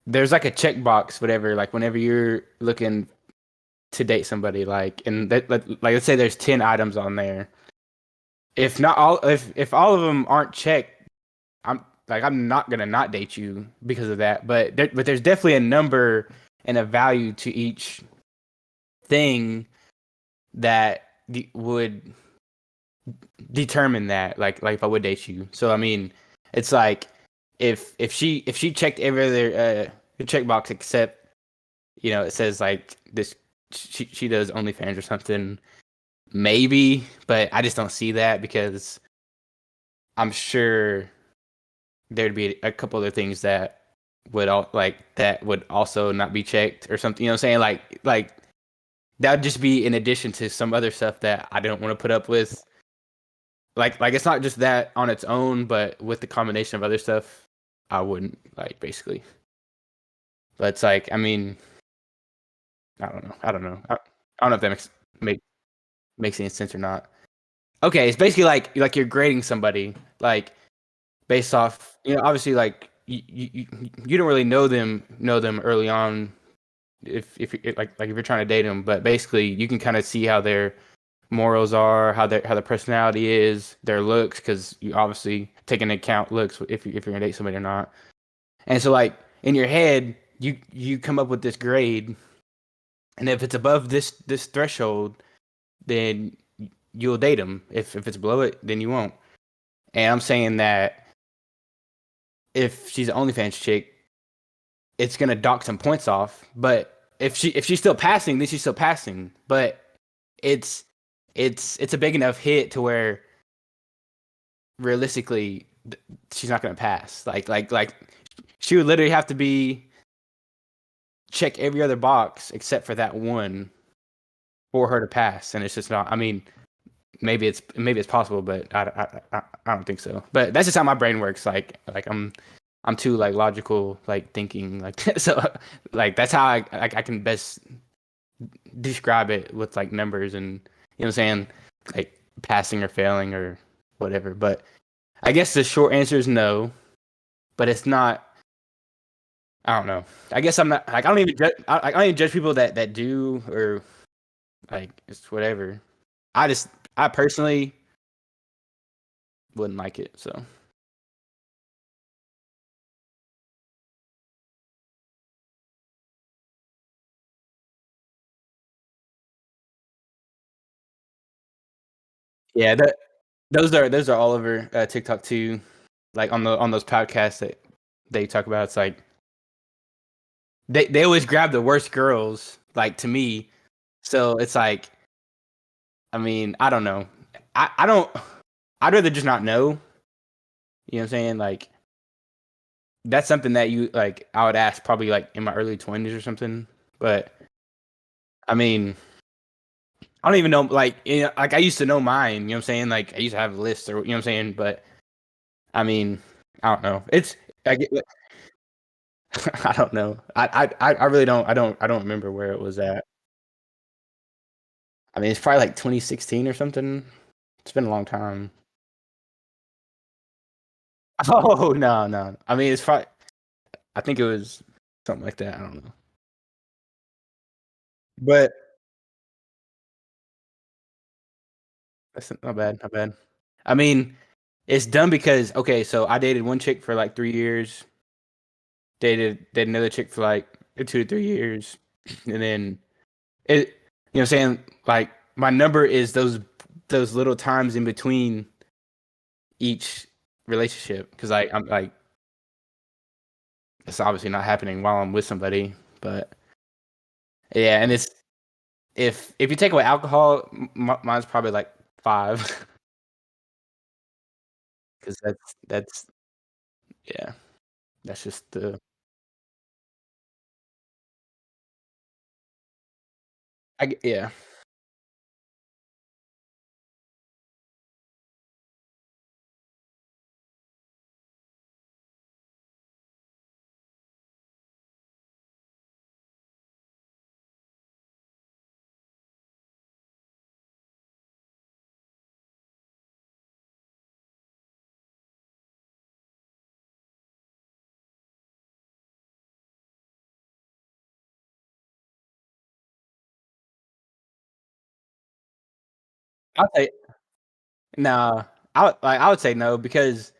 there's like a checkbox, whatever. Like whenever you're looking to date somebody, like and like let's say there's 10 items on there. If not all, if all of them aren't checked, I'm not gonna not date you because of that. But there's definitely a number and a value to each thing that would determine that like if I would date you. So I mean, it's like if she checked every other checkbox except it says like this she does OnlyFans or something maybe, but I just don't see that because I'm sure there'd be a couple other things that would all like that would also not be checked or something. You know what I'm saying? Like that would just be in addition to some other stuff that I don't want to put up with. Like it's not just that on its own, but with the combination of other stuff. I wouldn't like basically. But it's like, I mean, I don't know. I don't know. I don't know if that make makes any sense or not. Okay, it's basically like you're grading somebody like based off, obviously like you don't really know them early on if you're trying to date them, but basically you can kind of see how their morals are, how their personality is, their looks, because you obviously take into account looks if you're gonna date somebody or not. And so like in your head, you come up with this grade, and if it's above this threshold, then you'll date them. If it's below it, then you won't. And I'm saying that if she's an OnlyFans chick, it's gonna dock some points off. But if she's still passing, then she's still passing. But it's it's a big enough hit to where realistically she's not gonna pass. Like she would literally have to be check every other box except for that one for her to pass, and it's just not. I mean, maybe it's possible, but I don't think so. But that's just how my brain works. Like I'm too like logical like thinking like so like that's how I can best describe it with like numbers and what I'm saying, like passing or failing or whatever. But I guess the short answer is no, but it's not. I don't know. I guess I'm not like I don't even judge people that do or like it's whatever. I just I personally wouldn't like it. So yeah, those are all over TikTok too. Like on those podcasts that they talk about, it's like they always grab the worst girls. Like to me, so it's like I mean I don't know. I don't. I'd rather just not know. You know what I'm saying? Like that's something that you like. I would ask probably like in my early 20s or something. But I mean, I don't even know. Like like I used to know mine. You know what I'm saying? Like I used to have lists or you know what I'm saying. But I mean, I don't know. It's I get. I don't know. I really don't. I don't remember where it was at. I mean, it's probably like 2016 or something. It's been a long time. Oh no, no. I mean, it's probably. I think it was something like that. I don't know. But that's not bad. Not bad. I mean, it's done because okay. So I dated one chick for like 3 years. Dated another chick for like 2 to 3 years, and then it. You know, what I'm saying like my number is those little times in between each relationship because I'm like it's obviously not happening while I'm with somebody, but yeah, and it's if you take away alcohol, mine's probably like five because that's yeah, that's just the yeah. I'll say no. I would say no because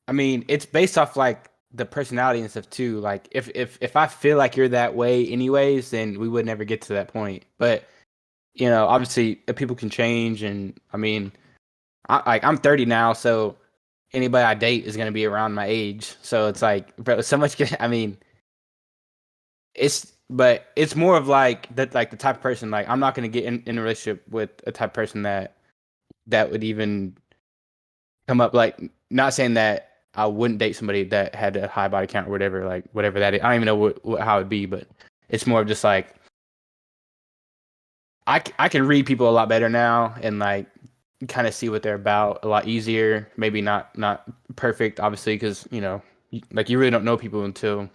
I mean it's based off like the personality and stuff too. Like if I feel like you're that way anyways, then we would never get to that point. But obviously people can change, and I mean I'm 30 now, so anybody I date is gonna be around my age. So it's like, bro, so much. I mean, but it's more of like that, like the type of person. Like, I'm not gonna get in a relationship with a type of person that would even come up. Like, not saying that I wouldn't date somebody that had a high body count or whatever. Like, whatever that is. I don't even know how it'd be, but it's more of just like I can read people a lot better now and like kind of see what they're about a lot easier. Maybe not perfect, obviously, because like you really don't know people until,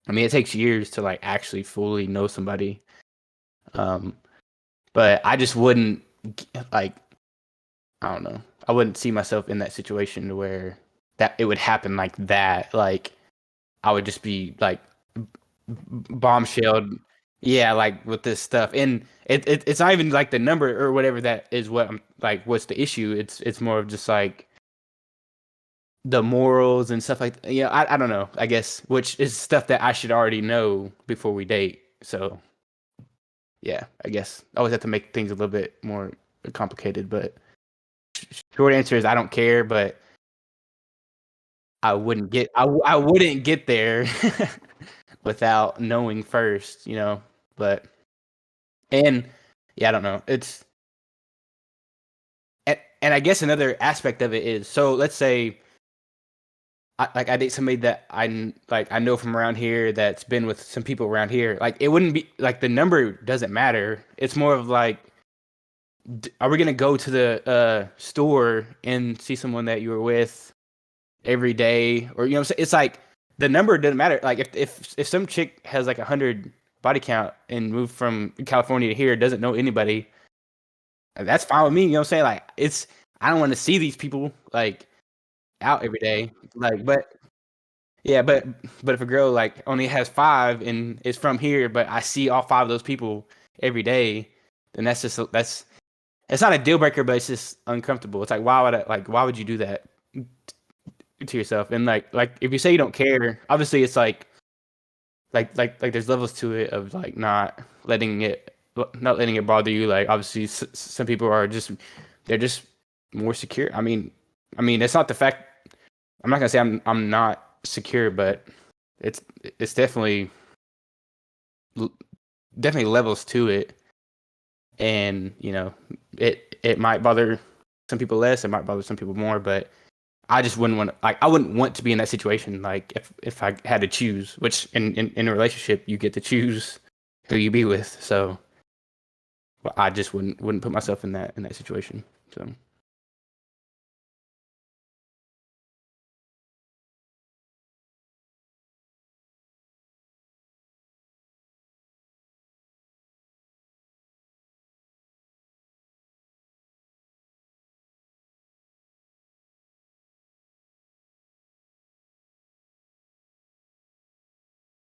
I mean, it takes years to like actually fully know somebody. Um, but I just wouldn't like, I don't know. I wouldn't see myself in that situation where that it would happen like that. Like I would just be like bombshelled. Yeah, like with this stuff. And it's not even like the number or whatever that is what I'm like what's the issue. It's more of just like the morals and stuff like yeah, I don't know, I guess, which is stuff that I should already know before we date. So yeah, I guess I always have to make things a little bit more complicated, but short answer is I don't care, but I wouldn't get there without knowing first, you know. But and yeah, I don't know. And I guess another aspect of it is so let's say I date somebody that like I know from around here that's been with some people around here. Like it wouldn't be like the number doesn't matter. It's more of like are we gonna go to the store and see someone that you were with every day, or you know what I'm saying? It's like the number doesn't matter. Like if some chick has like 100 body count and moved from California to here, doesn't know anybody, that's fine with me. You know what I'm saying? Like it's I don't want to see these people like out every day. Like but yeah, but if a girl like only has five and is from here, but I see all five of those people every day, then that's it's not a deal breaker, but it's just uncomfortable. It's like why would you do that to yourself? And like if you say you don't care, obviously it's like there's levels to it of like not letting it bother you. Like obviously some people are just they're just more secure. I mean it's not the fact I'm not gonna say I'm not secure, but it's it's definitely levels to it, and you know it might bother some people less, it might bother some people more, but I just wouldn't want to like I wouldn't want to be in that situation. Like if I had to choose, which in a relationship you get to choose who you be with, so well, I just wouldn't put myself in that situation. So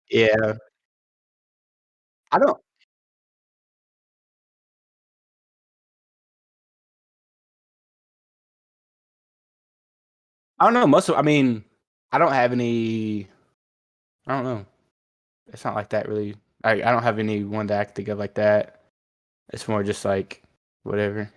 yeah, I don't I don't know most of I mean I don't have any I don't know. It's not like that really. I don't have anyone that I can think of like that. It's more just like whatever.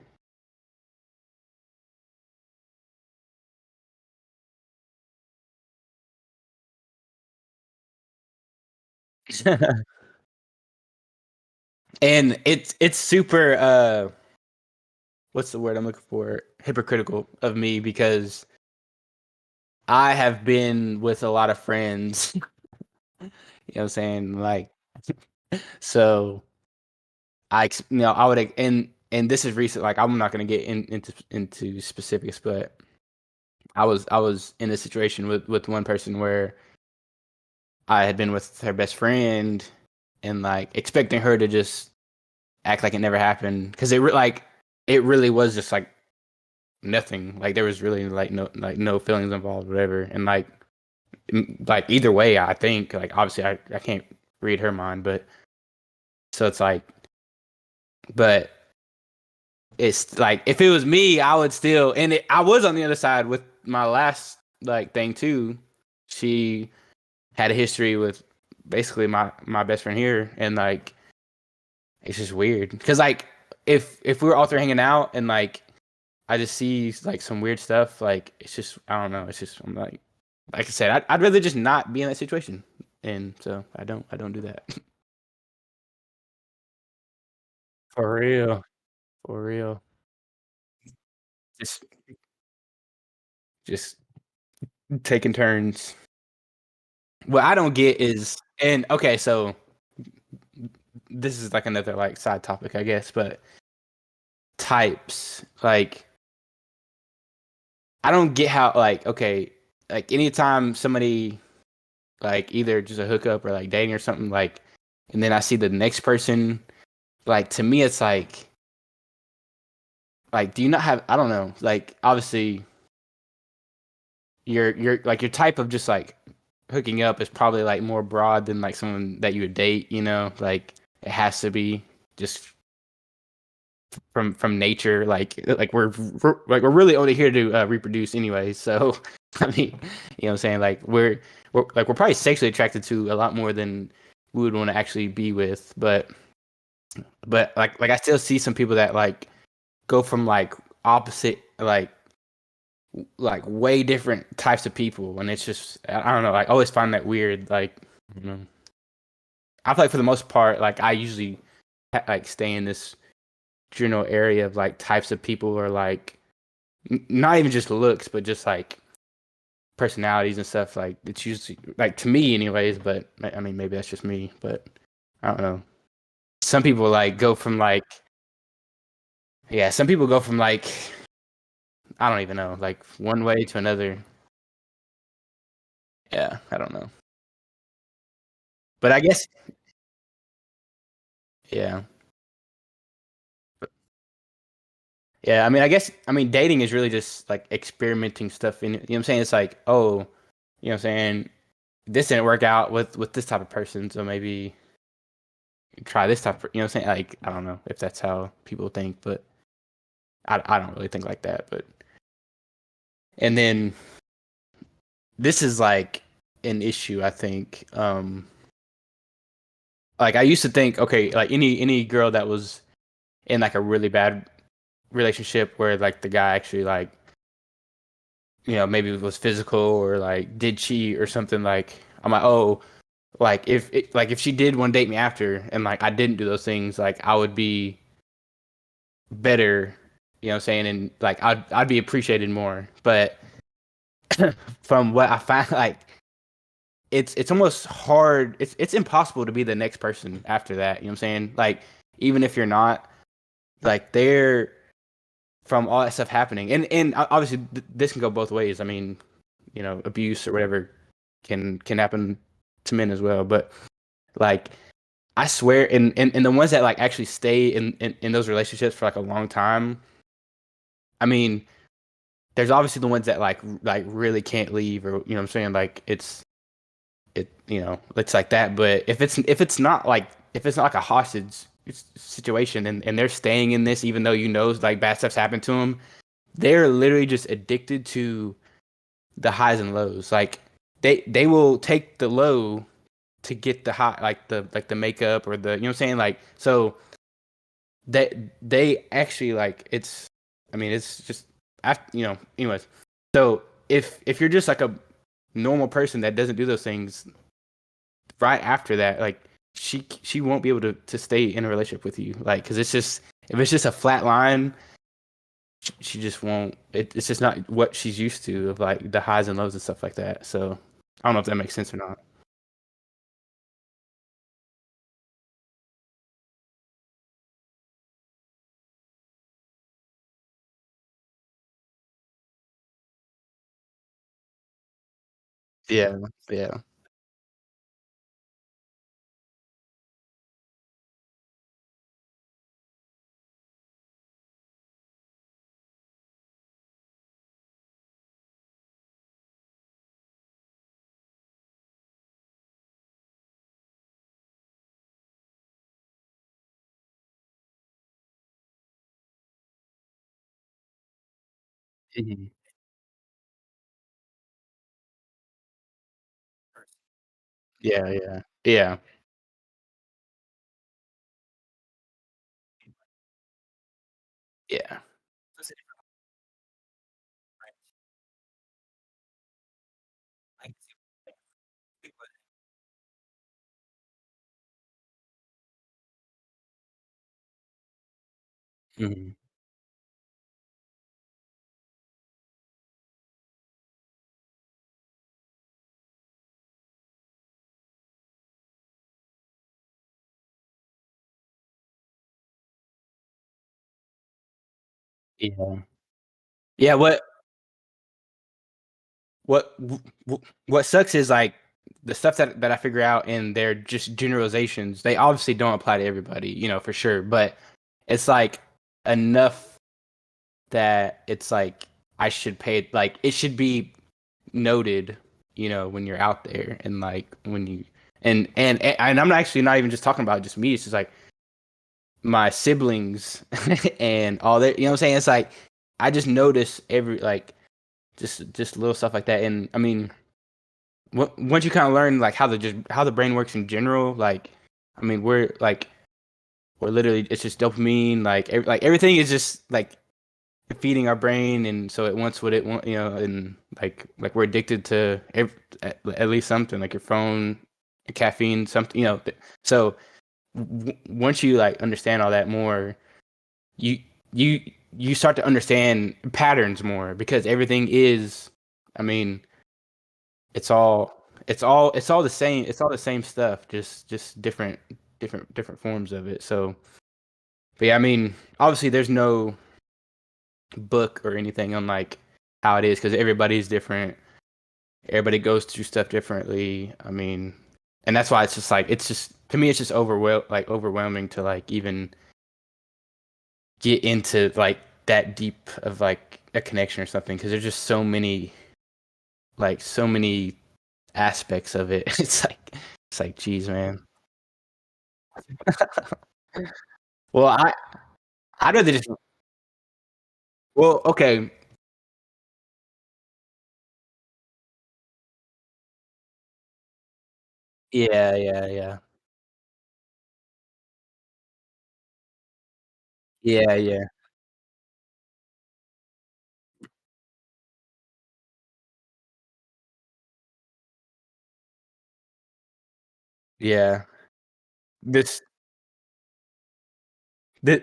And it's super what's the word I'm looking for? Hypocritical of me because I have been with a lot of friends, you know what I'm saying? Like so I would and this is recent like I'm not going to get into specifics, but I was in a situation with one person where I had been with her best friend and like expecting her to just act like it never happened because like it really was just like nothing. Like there was really like no feelings involved, whatever. And like either way, I think like obviously I can't read her mind, but so it's like, but it's like if it was me, I would still. And I was on the other side with my last like thing too. She had a history with basically my best friend here, and like it's just weird because like if we were all three hanging out and like I just see like some weird stuff, like it's just I don't know. It's just I'm like I said, I'd rather just not be in that situation, and so I don't do that. For real, for real. Just just taking turns. What I don't get is and okay, so this is like another like side topic, I guess, but types like I don't get how like okay. like anytime somebody like either just a hookup or like dating or something like, and then I see the next person, like to me it's like do you not have, I don't know, like obviously your like your type of just like hooking up is probably like more broad than like someone that you would date, you know, like it has to be just from nature, like we're really only here to reproduce anyway, so I mean, you know what I'm saying, like we're probably sexually attracted to a lot more than we would want to actually be with, but like I still see some people that like go from like opposite like way different types of people, and it's just I don't know, I always find that weird, like you know, I feel like for the most part like I usually like stay in this general area of like types of people, or like not even just looks but just like personalities and stuff, like it's usually like to me anyways, but I mean maybe that's just me, but I don't know, some people like go from like, yeah, some people go from like I don't even know, like one way to another. Yeah, I don't know, but I guess yeah. Yeah, I mean, I guess, I mean, dating is really just like experimenting stuff in it. You know what I'm saying? It's like, oh, you know what I'm saying? This didn't work out with this type of person, so maybe try this type of, you know what I'm saying? Like, I don't know if that's how people think, but I don't really think like that. But, and then this is like an issue, I think. Like I used to think, okay, like any girl that was in like a really bad relationship where like the guy actually like, you know, maybe it was physical or like did cheat or something, like I'm like, oh, like like if she did want to date me after and like I didn't do those things, like I would be better, you know what I'm saying? And like I'd be appreciated more. But from what I find, like it's almost hard, it's impossible to be the next person after that, you know what I'm saying? Like even if you're not, like they're from all that stuff happening. And obviously this can go both ways. I mean, you know, abuse or whatever can happen to men as well. But like I swear, and the ones that like actually stay in those relationships for like a long time, I mean, there's obviously the ones that like really can't leave, or you know what I'm saying, like you know, it's like that. But if it's not like, if it's not like a hostage situation, and they're staying in this even though you know like bad stuff's happened to them, they're literally just addicted to the highs and lows. Like they will take the low to get the high, like the makeup or the, you know what I'm saying, like so they actually like it's, I mean it's just after, you know, anyways, so if you're just like a normal person that doesn't do those things, right after that, like she won't be able to stay in a relationship with you, like because it's just, if it's just a flat line, she just won't, it's just not what she's used to, of like the highs and lows and stuff like that. So I don't know if that makes sense or not. Yeah, yeah. Mhm. Yeah, yeah, yeah, yeah. Mhm. Yeah. Yeah, what what what sucks is like the stuff that I figure out and they're just generalizations. They obviously don't apply to everybody, for sure. But it's like enough that it's like I should pay like it should be noted, when you're out there and like when you and I'm actually not even just talking about just me. It's just like my siblings and all that. You know what I'm saying? It's like I just notice every like just little stuff like that. And I mean, once you kind of learn like how the brain works in general, like I mean, we're literally it's just dopamine. Like everything is just like feeding our brain, and so it wants what it want, and like we're addicted to at least something like your phone, caffeine, something, So once you like understand all that more, you you you start to understand patterns more because everything is, I mean, it's all the same. It's all the same stuff, just different forms of it. So, but yeah, I mean, obviously, there's no book or anything on like how it is because everybody's different. Everybody goes through stuff differently. I mean, and that's why it's just to me it's just overwhelming to like even get into like that deep of like a connection or something because there's just so many aspects of it. It's like geez, man. Well, I'd rather just well, okay. Yeah, yeah, yeah. Yeah, yeah. Yeah. This this,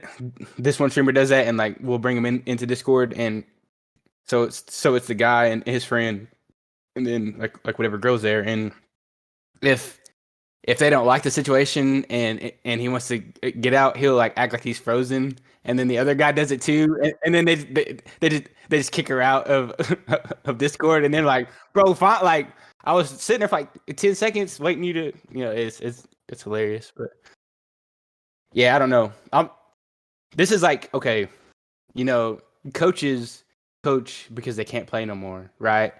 this one streamer does that and like we'll bring him into Discord and so it's the guy and his friend and then like whatever girls there and if if they don't like the situation and he wants to get out, he'll like act like he's frozen, and then the other guy does it too, and then they just kick her out of of Discord, and then like, bro, fine, like I was sitting there for like 10 seconds waiting you to, it's hilarious, but yeah, I don't know. This is like okay, you know, coaches coach because they can't play no more, right?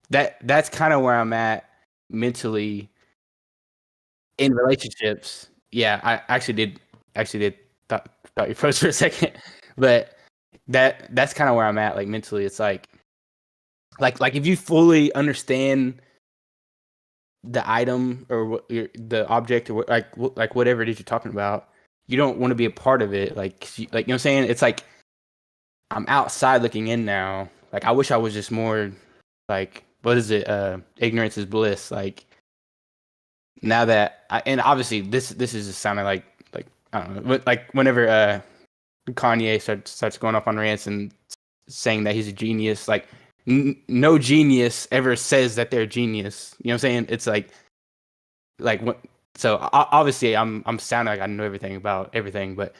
That's kind of where I'm at mentally in relationships. Yeah, I actually did thought you froze for a second, but that's kind of where I'm at. Like mentally, it's like if you fully understand the item or the object or like whatever it is you're talking about, you don't want to be a part of it. Like you know what I'm saying? It's like I'm outside looking in now. Like I wish I was just more like what is it? Ignorance is bliss. Like now that and obviously this is just sounding like I don't know, but like whenever Kanye starts going off on rants and saying that he's a genius, like no genius ever says that they're a genius. You know what I'm saying? It's like what. So obviously I'm sounding like I know everything about everything, but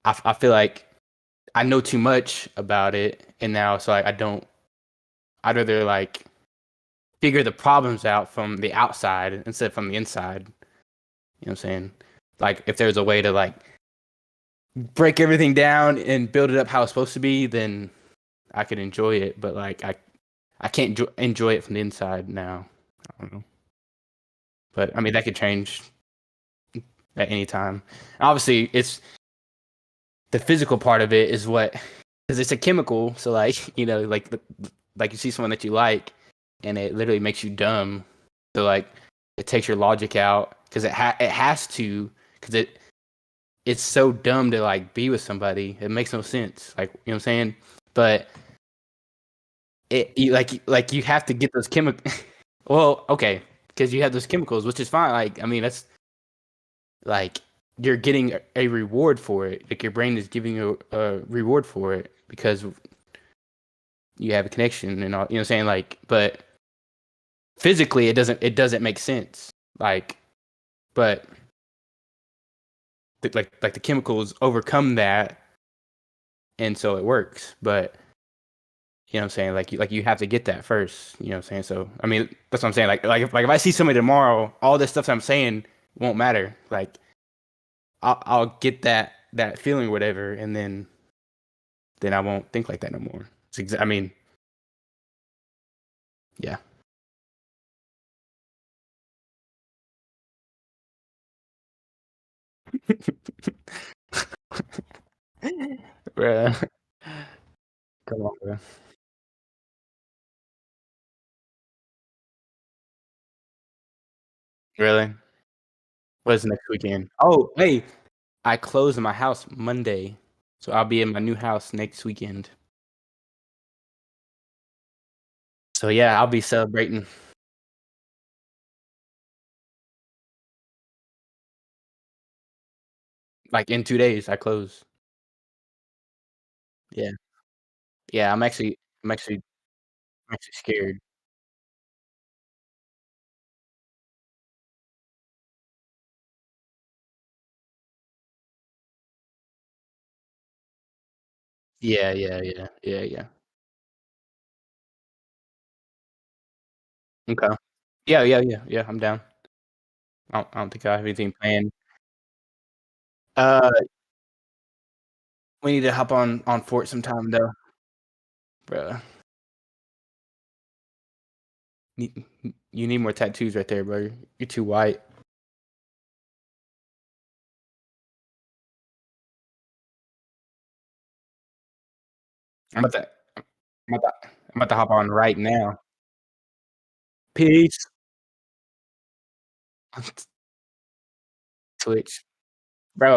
I feel like I know too much about it, and now so I don't. I'd rather like figure the problems out from the outside instead of from the inside. You know what I'm saying? Like if there's a way to like break everything down and build it up how it's supposed to be, then I could enjoy it. But like I can't enjoy it from the inside now. I don't know. But I mean that could change at any time. Obviously, it's the physical part of it is what because it's a chemical. So like like you see someone that you like, and it literally makes you dumb. So like it takes your logic out because it has to because it's so dumb to like be with somebody. It makes no sense. Like you know what I'm saying? But like you have to get those chemical. Well, okay, because you have those chemicals, which is fine. Like I mean, that's like you're getting a reward for it. Like your brain is giving you a reward for it because you have a connection and all. You know what I'm saying? Like, but physically, it doesn't make sense. Like, but like the chemicals overcome that, and so it works. But You know what I'm saying? Like you have to get that first. You know what I'm saying? So I mean, that's what I'm saying. Like if I see somebody tomorrow, all this stuff I'm saying won't matter. Like I'll get that feeling, or whatever, and then I won't think like that no more. I mean, yeah. Bruh. Come on, bro. Really? What is next weekend? Oh, hey, I close my house Monday, so I'll be in my new house next weekend. So yeah, I'll be celebrating. Like in 2 days, I close. Yeah, yeah. I'm actually scared. Yeah, yeah, yeah, yeah, yeah. Okay. Yeah, yeah, yeah, yeah. I'm down. I don't think I have anything planned. Uh, we need to hop on Fort sometime though, bro. You you need more tattoos right there, bro. You're too white. I'm about to, I'm about to hop on right now. Peace. Twitch.